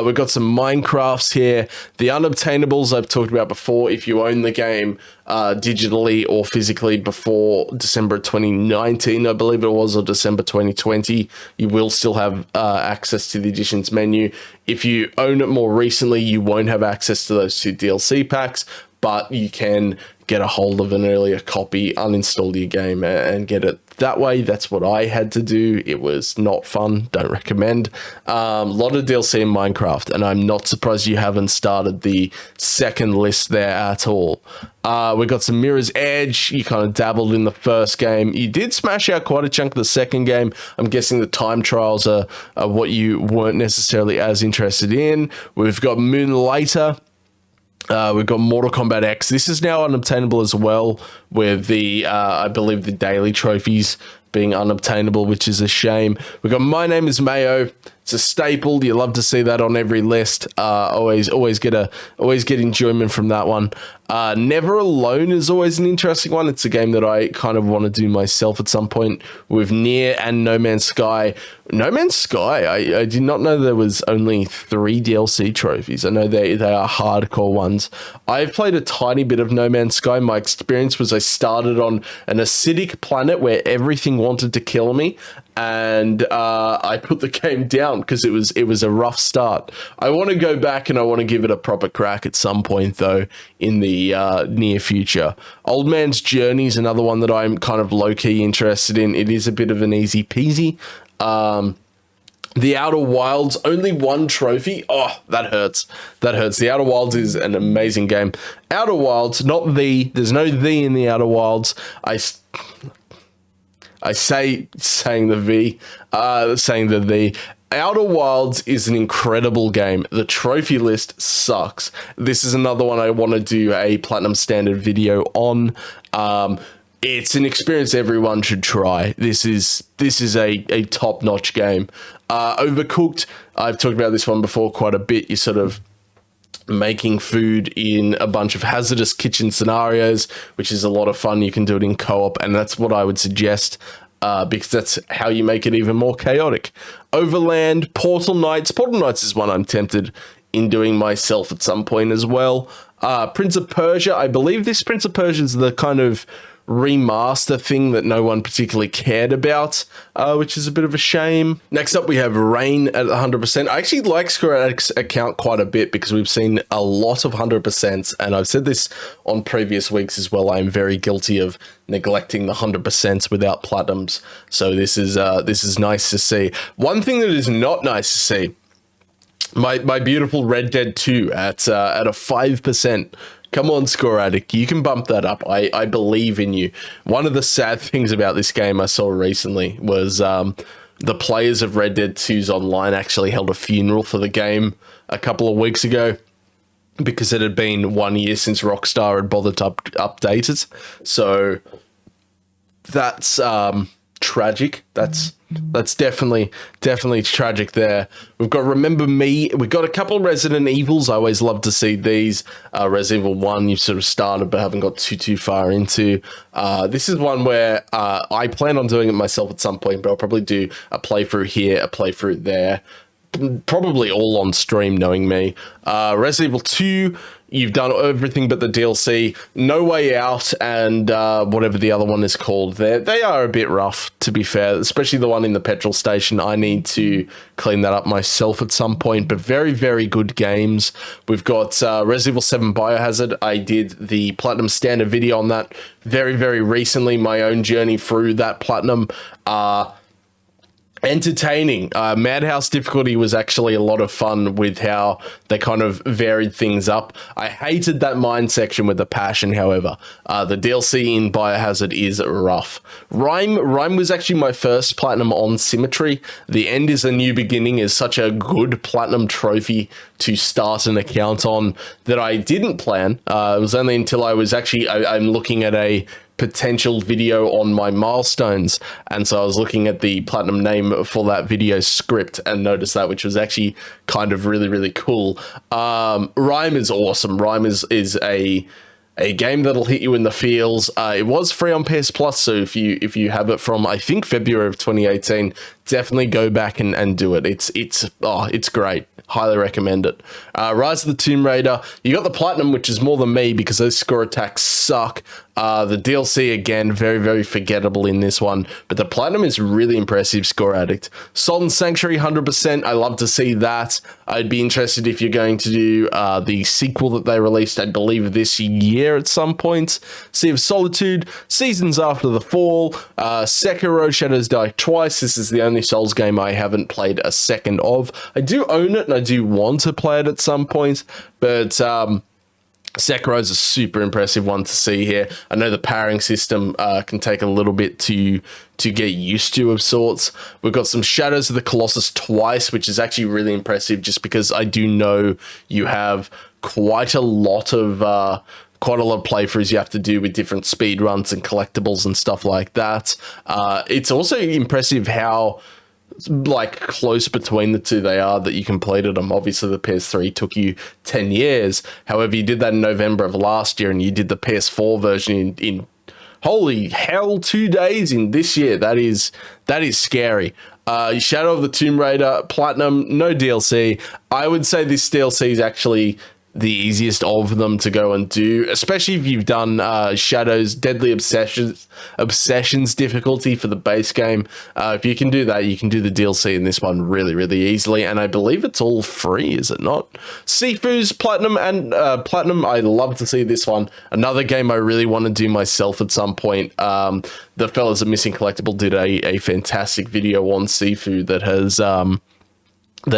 We've got some Minecrafts here. The unobtainables I've talked about before. If you own the game digitally or physically before December 2019, I believe it was, or December 2020, you will still have access to the editions menu. If you own it more recently, you won't have access to those 2 DLC packs, but you can get a hold of an earlier copy, uninstall your game, and get it that way. That's what I had to do. It was not fun. Don't recommend. A lot of DLC in Minecraft, and I'm not surprised you haven't started the second list there at all. We got some Mirror's Edge. You kind of dabbled in the first game. You did smash out quite a chunk of the second game. I'm guessing the time trials are what you weren't necessarily as interested in. We've got Moonlighter. We've got Mortal Kombat X. This is now unobtainable as well, with the, I believe, the daily trophies being unobtainable, which is a shame. We've got My Name is Mayo. It's a staple. You love to see that on every list. Always get enjoyment from that one. Never Alone is always an interesting one. It's a game that I kind of want to do myself at some point, with Nier and No Man's Sky. No Man's Sky, I did not know there was only 3 DLC trophies. I know they are hardcore ones. I've played a tiny bit of No Man's Sky. My experience was I started on an acidic planet where everything wanted to kill me, and I put the game down because it was a rough start. I want to go back and I want to give it a proper crack at some point though in the near future. Old Man's Journey is another one that I'm kind of low-key interested in. It is a bit of an easy peasy. The Outer Wilds, only 1 trophy. Oh, that hurts. That hurts. The Outer Wilds is an amazing game. Outer Wilds, not the. There's no the in the Outer Wilds. Saying the Outer Wilds is an incredible game. The trophy list sucks. This is another one I want to do a Platinum Standard video on. It's an experience everyone should try. This is a top-notch game. Overcooked, I've talked about this one before quite a bit. You're sort of making food in a bunch of hazardous kitchen scenarios, which is a lot of fun. You can do it in co-op, and that's what I would suggest, because that's how you make it even more chaotic. Overland, Portal Knights. Portal Knights is one I'm tempted in doing myself at some point as well. Prince of Persia, I believe this Prince of Persia is the kind of remaster thing that no one particularly cared about, which is a bit of a shame. Next up, we have Rain at 100%. I actually like Scoreaddict's account quite a bit because we've seen a lot of 100%, and I've said this on previous weeks as well. I'm very guilty of neglecting the 100% without platinums, so this is nice to see. One thing that is not nice to see, my beautiful Red Dead 2 at a 5%. Come on, Scoreaddict, you can bump that up. I believe in you. One of the sad things about this game I saw recently was the players of Red Dead 2's online actually held a funeral for the game a couple of weeks ago because it had been 1 year since Rockstar had bothered to update it. So that's tragic. That's definitely tragic there. We've got Remember Me. We've got a couple of Resident Evils. I always love to see these. Resident Evil 1, you've sort of started but haven't got too far into. This is one where I plan on doing it myself at some point, but I'll probably do a playthrough here, a playthrough there. Probably all on stream, knowing me. Resident Evil 2, you've done everything but the DLC. No Way Out and whatever the other one is called. They are a bit rough, to be fair, especially the one in the petrol station. I need to clean that up myself at some point, but very, very good games. We've got Resident Evil 7 Biohazard. I did the Platinum Standard video on that very, very recently, my own journey through that Platinum. entertaining. Madhouse difficulty was actually a lot of fun with how they kind of varied things up. I hated that mine section with a passion, however. The DLC in Biohazard is rough. Rhyme was actually my first platinum on Symmetry. The End is a New Beginning is such a good platinum trophy to start an account on that I didn't plan. It was only until I was actually, I'm looking at a potential video on my milestones, and so I was looking at the platinum name for that video script and noticed that, which was actually kind of really cool. Rhyme is awesome. Rhyme is a game that'll hit you in the feels. It was free on PS Plus, so if you have it from, I think, February of 2018, definitely go back and do it. It's great. Highly recommend it. Rise of the Tomb Raider. You got the platinum, which is more than me because those score attacks suck. The DLC, again, very forgettable in this one, but the platinum is really impressive. Scoreaddict. Salt and Sanctuary, 100%. I love to see that. I'd be interested if you're going to do the sequel that they released, I believe, this year at some point. Sea of Solitude, Seasons After the Fall, Sekiro, Shadows Die Twice. This is the only Souls game I haven't played a second of. I do own it and I do want to play it at some point, but Sekiro is a super impressive one to see here. I know the powering system can take a little bit to get used to of sorts. We've got some Shadows of the Colossus Twice, which is actually really impressive just because I do know you have quite a lot of playthroughs you have to do with different speed runs and collectibles and stuff like that. It's also impressive how close between the two they are that you completed them. Obviously the PS3 took you 10 years. However, you did that in November of last year and you did the PS4 version in holy hell 2 days in this year. That is scary. Shadow of the Tomb Raider Platinum, no DLC. I would say this DLC is actually the easiest of them to go and do, especially if you've done Shadow's Deadly Obsessions difficulty for the base game. If you can do that, you can do the DLC in this one really easily, and I believe it's all free, is it not? Sifu's Platinum and Platinum, I love to see this one. Another game I really want to do myself at some point. The fellas at Missing Collectible did a fantastic video on Sifu that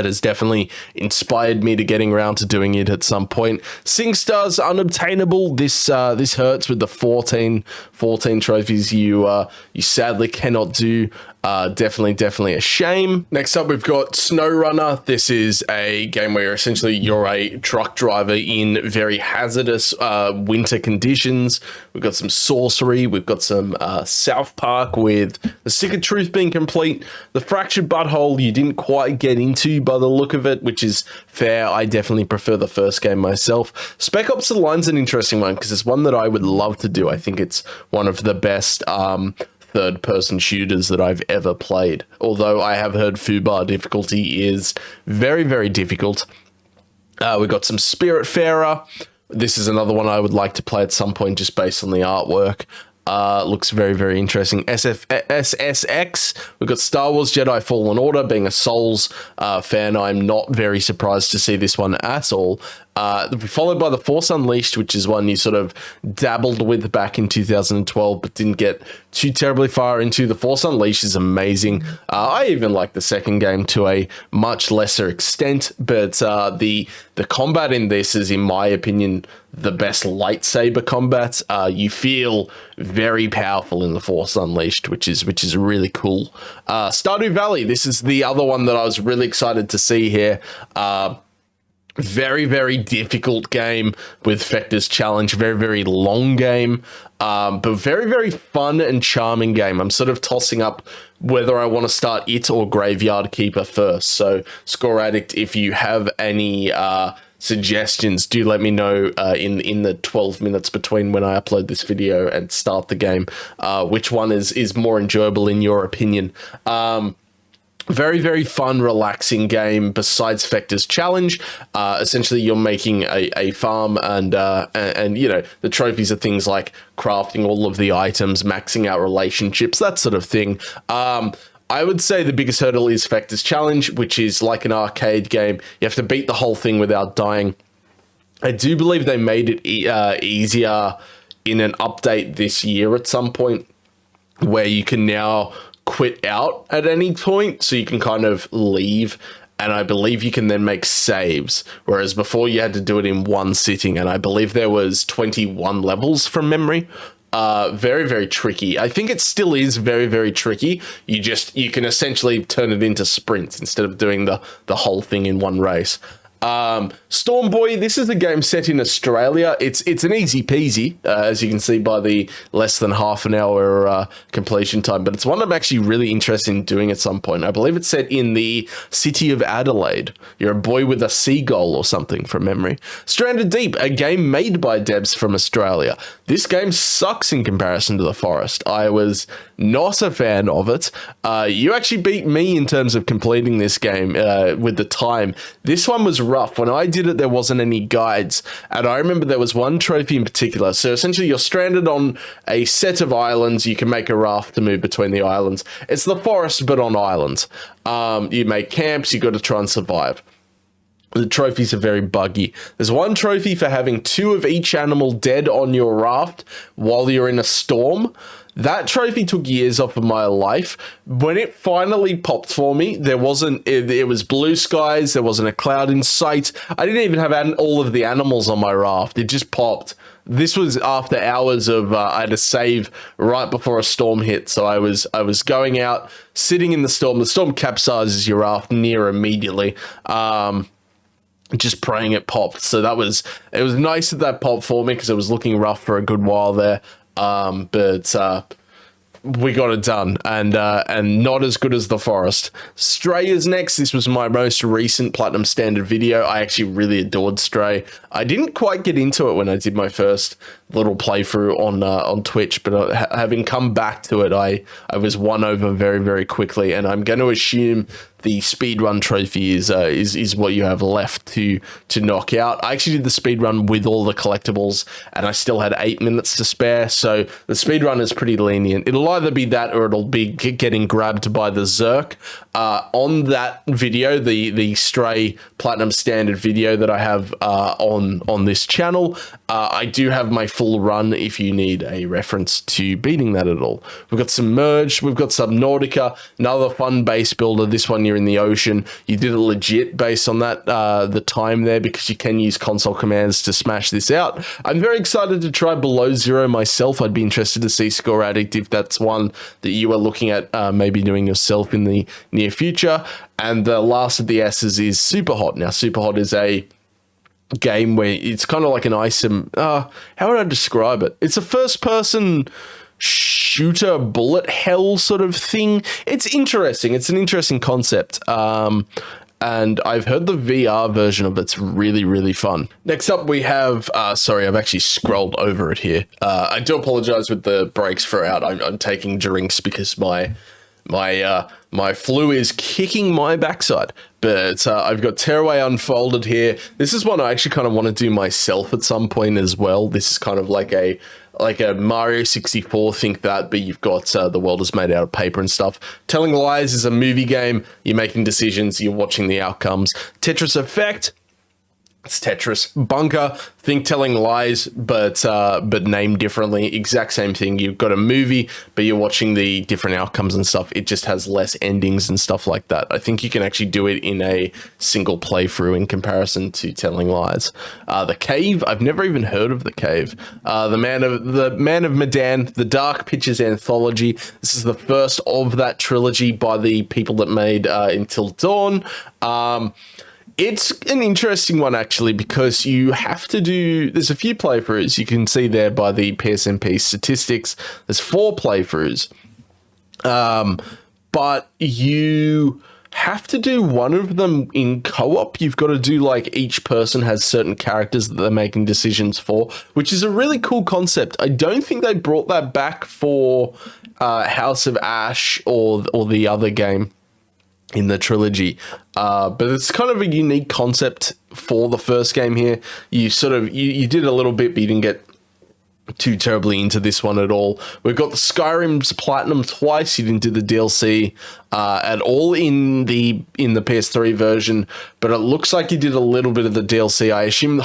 has definitely inspired me to getting around to doing it at some point. SingStar's Unobtainable. This hurts with the 14 trophies you sadly cannot do. Definitely a shame. Next up, we've got SnowRunner. This is a game where essentially you're a truck driver in very hazardous winter conditions. We've got some sorcery. We've got some South Park with The Stick of Truth being complete. The Fractured Butthole you didn't quite get into by the look of it, which is fair. I definitely prefer the first game myself. Spec Ops: The Line's an interesting one because it's one that I would love to do. I think it's one of the best third-person shooters that I've ever played. Although I have heard Fubar difficulty is very difficult. We've got some Spiritfarer. This is another one I would like to play at some point just based on the artwork. Looks very interesting. SSX. We've got Star Wars Jedi Fallen Order. Being a Souls fan, I'm not very surprised to see this one at all. Followed by The Force Unleashed, which is one you sort of dabbled with back in 2012 but didn't get too terribly far into. The Force Unleashed is amazing. I even like the second game to a much lesser extent, but the combat in this is, in my opinion, the best lightsaber combat. You feel very powerful in The Force Unleashed, which is really cool. Stardu Valley, this is the other one that I was really excited to see here. Very difficult game with Fector's Challenge. Very long game, but very fun and charming game. I'm sort of tossing up whether I want to start it or Graveyard Keeper first. So Scoreaddict, if you have any suggestions, do let me know in the 12 minutes between when I upload this video and start the game, which one is more enjoyable in your opinion. Very fun, relaxing game besides Fector's Challenge. Essentially, you're making a farm and you know, the trophies are things like crafting all of the items, maxing out relationships, that sort of thing. I would say the biggest hurdle is Fector's Challenge, which is like an arcade game. You have to beat the whole thing without dying. I do believe they made it easier in an update this year at some point, where you can now quit out at any point, so you can kind of leave. And I believe you can then make saves, whereas before you had to do it in one sitting. And I believe there was 21 levels from memory. Very, very tricky. I think it still is very, very tricky. You can essentially turn it into sprints instead of doing the whole thing in one race. Storm Boy, this is a game set in Australia. It's an easy peasy, as you can see by the less than half an hour completion time, but it's one I'm actually really interested in doing at some point. I believe it's set in the city of Adelaide. You're a boy with a seagull or something from memory. Stranded Deep, a game made by devs from Australia. This game sucks in comparison to The Forest. I was not a fan of it. You actually beat me in terms of completing this game with the time. This one was rough. When I did it, there wasn't any guides, and I remember there was one trophy in particular. So essentially you're stranded on a set of islands. You can make a raft to move between the islands. It's The Forest but on islands. You make camps. You got to try and survive. The trophies are very buggy. There's one trophy for having 2 of each animal dead on your raft while you're in a storm. That trophy took years off of my life. When it finally popped for me, it was blue skies, there wasn't a cloud in sight. I didn't even have all of the animals on my raft. It just popped. This was after hours of, I had to save right before a storm hit. So I was going out, sitting in the storm. The storm capsizes your raft near immediately. Just praying it popped. So it was nice that popped for me because it was looking rough for a good while there. But we got it done, and not as good as The Forest. Stray is next. This was my most recent Platinum Standard video. I actually really adored Stray. I didn't quite get into it when I did my first little playthrough on Twitch, but having come back to it, I was won over very, very quickly, and I'm going to assume the speedrun trophy is what you have left to knock out. I actually did the speedrun with all the collectibles, and I still had 8 minutes to spare, so the speedrun is pretty lenient. It'll either be that or it'll be getting grabbed by the Zerk. On that video, the Stray Platinum Standard video that I have on this channel, I do have my full run if you need a reference to beating that at all. We've got Submerged, we've got Subnautica, another fun base builder. This one you're in the ocean. You did it legit based on that the time there, because you can use console commands to smash this out. I'm very excited to try Below Zero myself. I'd be interested to see Scoreaddict if that's one that you are looking at maybe doing yourself in the near future. And the last of the S's is Superhot. Now, Superhot is a game where it's kind of like an how would I describe it? It's a first-person shooter bullet hell sort of thing. It's interesting. It's an interesting concept. And I've heard the VR version of it's really, really fun. Next up, we have, sorry, I've actually scrolled over it here. I do apologize with the breaks throughout. I'm taking drinks because my flu is kicking my backside. But I've got Tearaway Unfolded here. This is one I actually kind of want to do myself at some point as well. This is kind of like a Mario 64, think that, but you've got the world is made out of paper and stuff. Telling Lies is a movie game. You're making decisions, you're watching the outcomes. Tetris Effect, it's Tetris. Bunker, think Telling Lies, but named differently. Exact same thing. You've got a movie, but you're watching the different outcomes and stuff. It just has less endings and stuff like that. I think you can actually do it in a single playthrough in comparison to Telling Lies. The Cave, I've never even heard of The Cave. The Man of Medan, the Dark Pictures anthology. This is the first of that trilogy by the people that made Until Dawn. It's an interesting one, actually, because you have to do... There's a few playthroughs. You can see there by the PSNP statistics. There's 4 playthroughs. But you have to do one of them in co-op. You've got to do, like, each person has certain characters that they're making decisions for, which is a really cool concept. I don't think they brought that back for House of Ash or the other game in the trilogy, but it's kind of a unique concept for the first game here. You sort of you did a little bit, but you didn't get too terribly into this one at all. We've got the Skyrim's Platinum twice. You didn't do the DLC at all in the PS3 version, but it looks like you did a little bit of the DLC. I assume the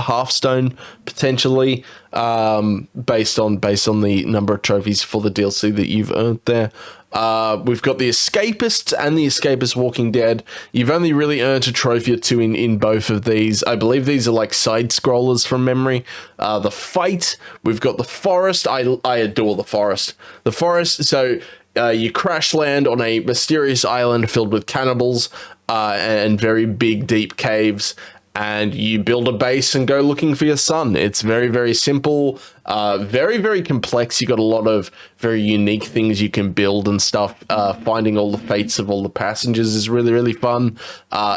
Hearthstone potentially. based on the number of trophies for the DLC that you've earned there. We've got the Escapists and the Escapists Walking Dead. You've only really earned a trophy or two in both of these. I believe these are like side scrollers from memory. The Fight, we've got the Forest. I adore the Forest. The Forest, so you crash land on a mysterious island filled with cannibals and very big, deep caves. And you build a base and go looking for your son. It's very, very simple, very, very complex. You got a lot of very unique things you can build and stuff. Finding all the fates of all the passengers is really, really fun.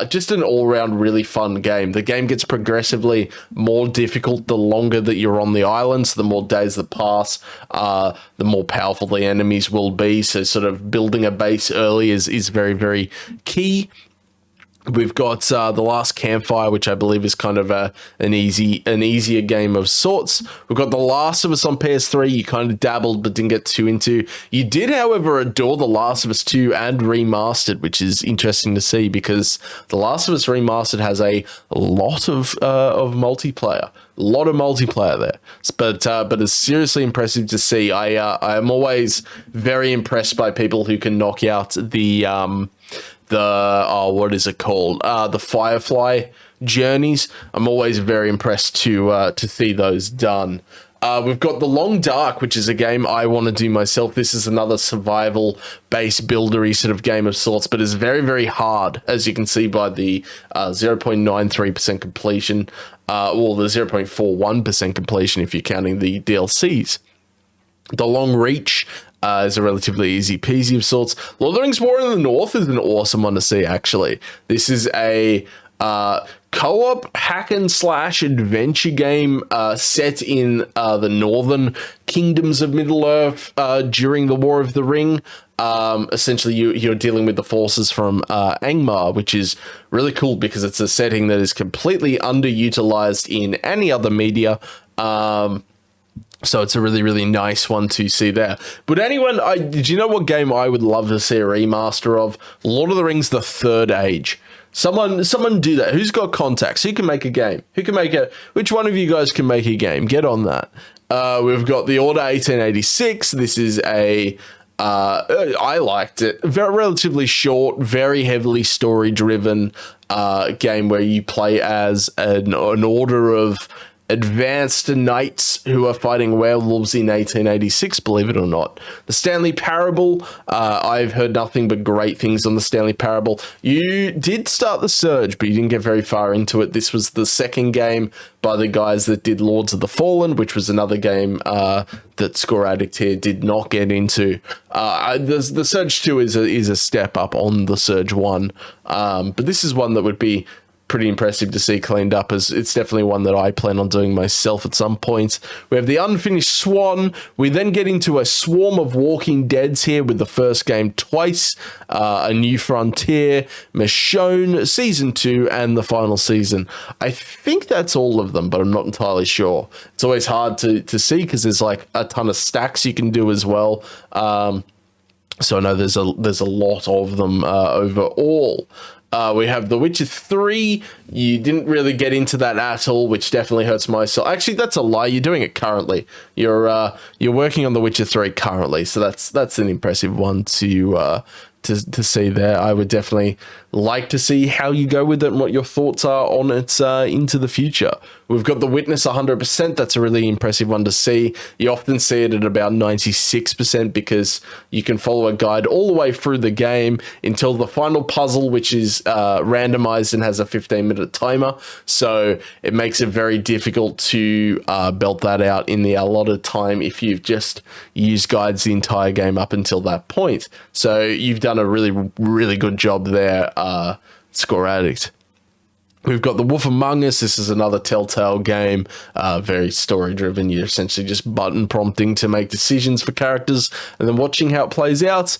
Just an all-round really fun game. The game gets progressively more difficult the longer that you're on the island. So the more days that pass, the more powerful the enemies will be. So sort of building a base early is very, very key. We've got the Last Campfire, which I believe is kind of an easier game of sorts. We've got The Last of Us on PS3. You kind of dabbled but didn't get too into. You did, however, adore The Last of Us 2 and Remastered, which is interesting to see because The Last of Us Remastered has a lot of multiplayer. A lot of multiplayer there, but it's seriously impressive to see. I am always very impressed by people who can knock out the what is it called? The Firefly journeys. I'm always very impressed to see those done. We've got The Long Dark, which is a game I want to do myself. This is another survival-based buildery sort of game of sorts, but it's very, very hard, as you can see by the 0.93% completion, or the 0.41% completion if you're counting the DLCs. The Long Reach is a relatively easy peasy of sorts. Lord of the Rings War in the North is an awesome one to see, actually. This is a co-op hack and slash adventure game set in the northern kingdoms of Middle-earth during the War of the Ring. Essentially, you're dealing with the forces from Angmar, which is really cool because it's a setting that is completely underutilized in any other media. So it's a really, really nice one to see there. But anyone, do you know what game I would love to see a remaster of? Lord of the Rings: The Third Age. Someone do that. Who's got contacts? Who can make a game? Which one of you guys can make a game? Get on that. We've got The Order 1886. This is I liked it. Very relatively short, very heavily story-driven game where you play as an order of advanced knights who are fighting werewolves in 1886, believe it or not. The Stanley Parable, I've heard nothing but great things on the Stanley Parable. You did start The Surge, but you didn't get very far into it. This was the second game by the guys that did Lords of the Fallen, which was another game that Scoreaddict here did not get into. The Surge 2 is a step up on the Surge 1, but this is one that would be pretty impressive to see cleaned up, as it's definitely one that I plan on doing myself at some point. We have the Unfinished Swan. We then get into a swarm of Walking Deads here with the first game twice, A New Frontier, Michonne, Season 2, and the final season. I think that's all of them, but I'm not entirely sure. It's always hard to see because there's like a ton of stacks you can do as well. So I know there's a lot of them overall. We have The Witcher 3. You didn't really get into that at all, which definitely hurts my soul. Actually, that's a lie. You're doing it currently. You're working on The Witcher 3 currently, so that's an impressive one to see there. I would definitely like to see how you go with it and what your thoughts are on it into the future. We've got The Witness 100%. That's a really impressive one to see. You often see it at about 96% because you can follow a guide all the way through the game until the final puzzle, which is randomized and has a 15-minute timer. So it makes it very difficult to belt that out in the allotted time if you've just used guides the entire game up until that point. So you've done a really, really good job there, Scoreaddict. We've got The Wolf Among Us. This is another Telltale game, very story-driven. You're essentially just button prompting to make decisions for characters and then watching how it plays out.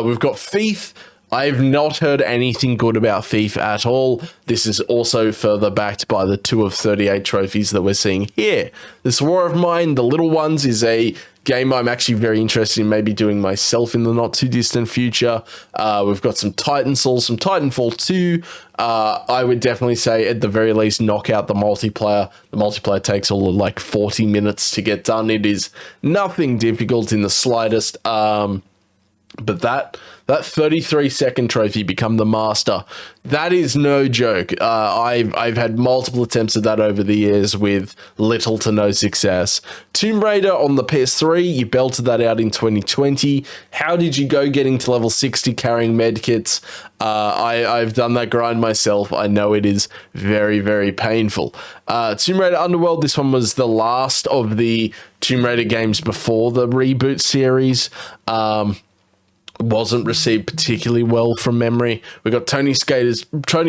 We've got Thief. I've not heard anything good about Thief at all. This is also further backed by the 2 of 38 trophies that we're seeing here. This War of Mine, The Little Ones, is a game I'm actually very interested in maybe doing myself in the not too distant future. We've got some Titanfall, some Titanfall 2. I would definitely say at the very least knock out the multiplayer. The multiplayer takes all of like 40 minutes to get done. It is nothing difficult in the slightest. But that 33-second trophy, become the master, that is no joke. I've had multiple attempts at that over the years with little to no success. Tomb Raider on the PS3, you belted that out in 2020. How did you go getting to level 60 carrying medkits? I've done that grind myself. I know it is very, very painful. Tomb Raider Underworld, this one was the last of the Tomb Raider games before the reboot series. Wasn't received particularly well from memory. We got Tony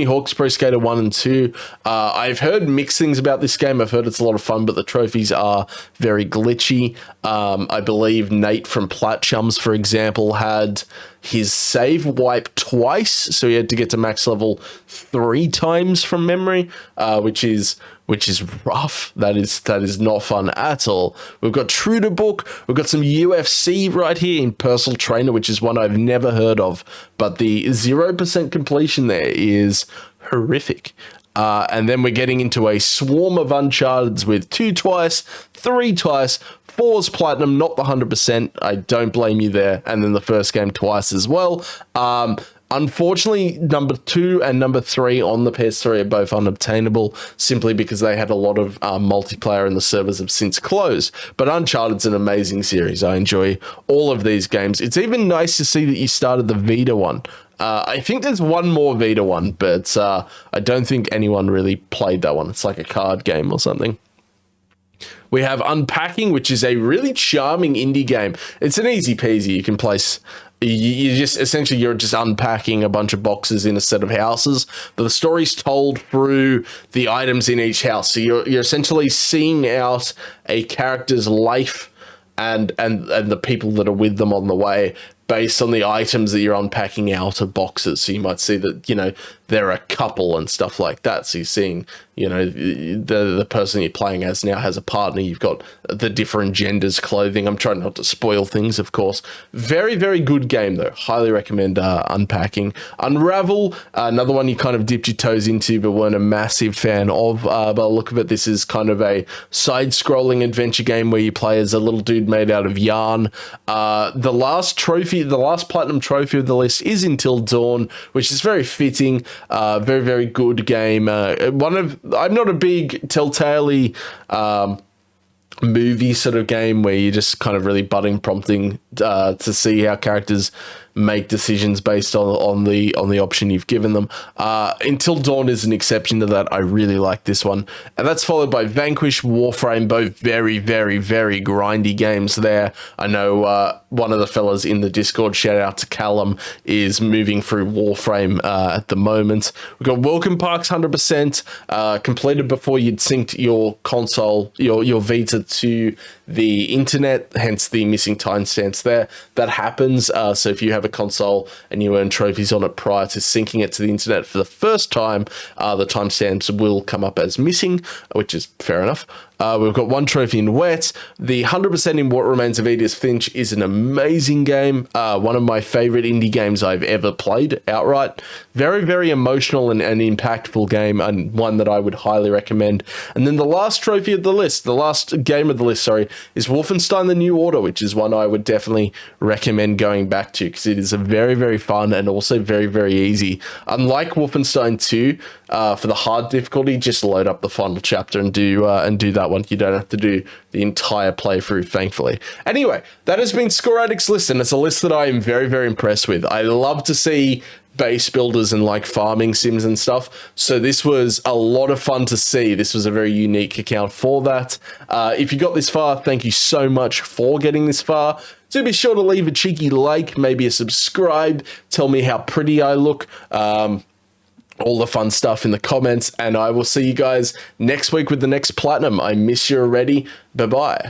Hawk's Pro Skater 1 and 2. I've heard mixed things about this game. I've heard it's a lot of fun, but the trophies are very glitchy. I believe Nate from Plat'n, for example, had his save wipe twice, so he had to get to max level 3 times from memory, which is rough. That is not fun at all. We've got True to Book. We've got some UFC right here in Personal Trainer, which is one I've never heard of, but the 0% completion there is horrific. And then we're getting into a swarm of Uncharted's with 2 twice, 3 twice, 4's platinum, not the 100%. I don't blame you there. And then the first game twice as well. Unfortunately, number 2 and number 3 on the PS3 are both unobtainable simply because they had a lot of multiplayer and the servers have since closed. But Uncharted's an amazing series. I enjoy all of these games. It's even nice to see that you started the Vita one. I think there's one more Vita one, but I don't think anyone really played that one. It's like a card game or something. We have Unpacking, which is a really charming indie game. It's an easy peasy. You can place... you're just unpacking a bunch of boxes in a set of houses, but the story's told through the items in each house. So you're essentially seeing out a character's life and the people that are with them on the way based on the items that you're unpacking out of boxes. So you might see that, you know, they're a couple and stuff like that. So you're seeing, you know, the person you're playing as now has a partner. You've got the different genders clothing. I'm trying not to spoil things, of course. Very, very good game, though. Highly recommend Unpacking. Unravel, another one you kind of dipped your toes into but weren't a massive fan of. By the look of it, this is kind of a side-scrolling adventure game where you play as a little dude made out of yarn. The last platinum trophy of the list is Until Dawn, which is very fitting. Very, very good game. I'm not a big Telltale movie sort of game where you're just kind of really button prompting to see how characters make decisions based on the option you've given them. Until Dawn is an exception to that. I really like this one. And that's followed by Vanquish, Warframe, both very, very, very grindy games there. I know one of the fellas in the Discord, shout out to Callum, is moving through Warframe at the moment. We've got Welcome Parks 100%, completed before you'd synced your console, your Vita to the internet, hence the missing timestamps there. That happens. So if you have a console and you earn trophies on it prior to syncing it to the internet for the first time, the timestamps will come up as missing, which is fair enough. We've got one trophy in Wet. The 100% in What Remains of Edith Finch is an amazing game. One of my favorite indie games I've ever played outright. Very, very emotional and impactful game, and one that I would highly recommend. And then the last trophy of the list, the last game of the list, sorry, is Wolfenstein the New Order, which is one I would definitely recommend going back to because it is a very, very fun and also very, very easy. Unlike Wolfenstein 2, for the hard difficulty, just load up the final chapter and do that one. You don't have to do the entire playthrough, thankfully. Anyway, that has been Scoreaddict's list, and it's a list that I am very, very impressed with. I love to see base builders and like farming sims and stuff, so this was a lot of fun to see. This was a very unique account for that. If you got this far, thank you so much for getting this far. Do be sure to leave a cheeky like, maybe a subscribe, tell me how pretty I look, all the fun stuff in the comments, and I will see you guys next week with the next Platinum. I miss you already. Bye-bye.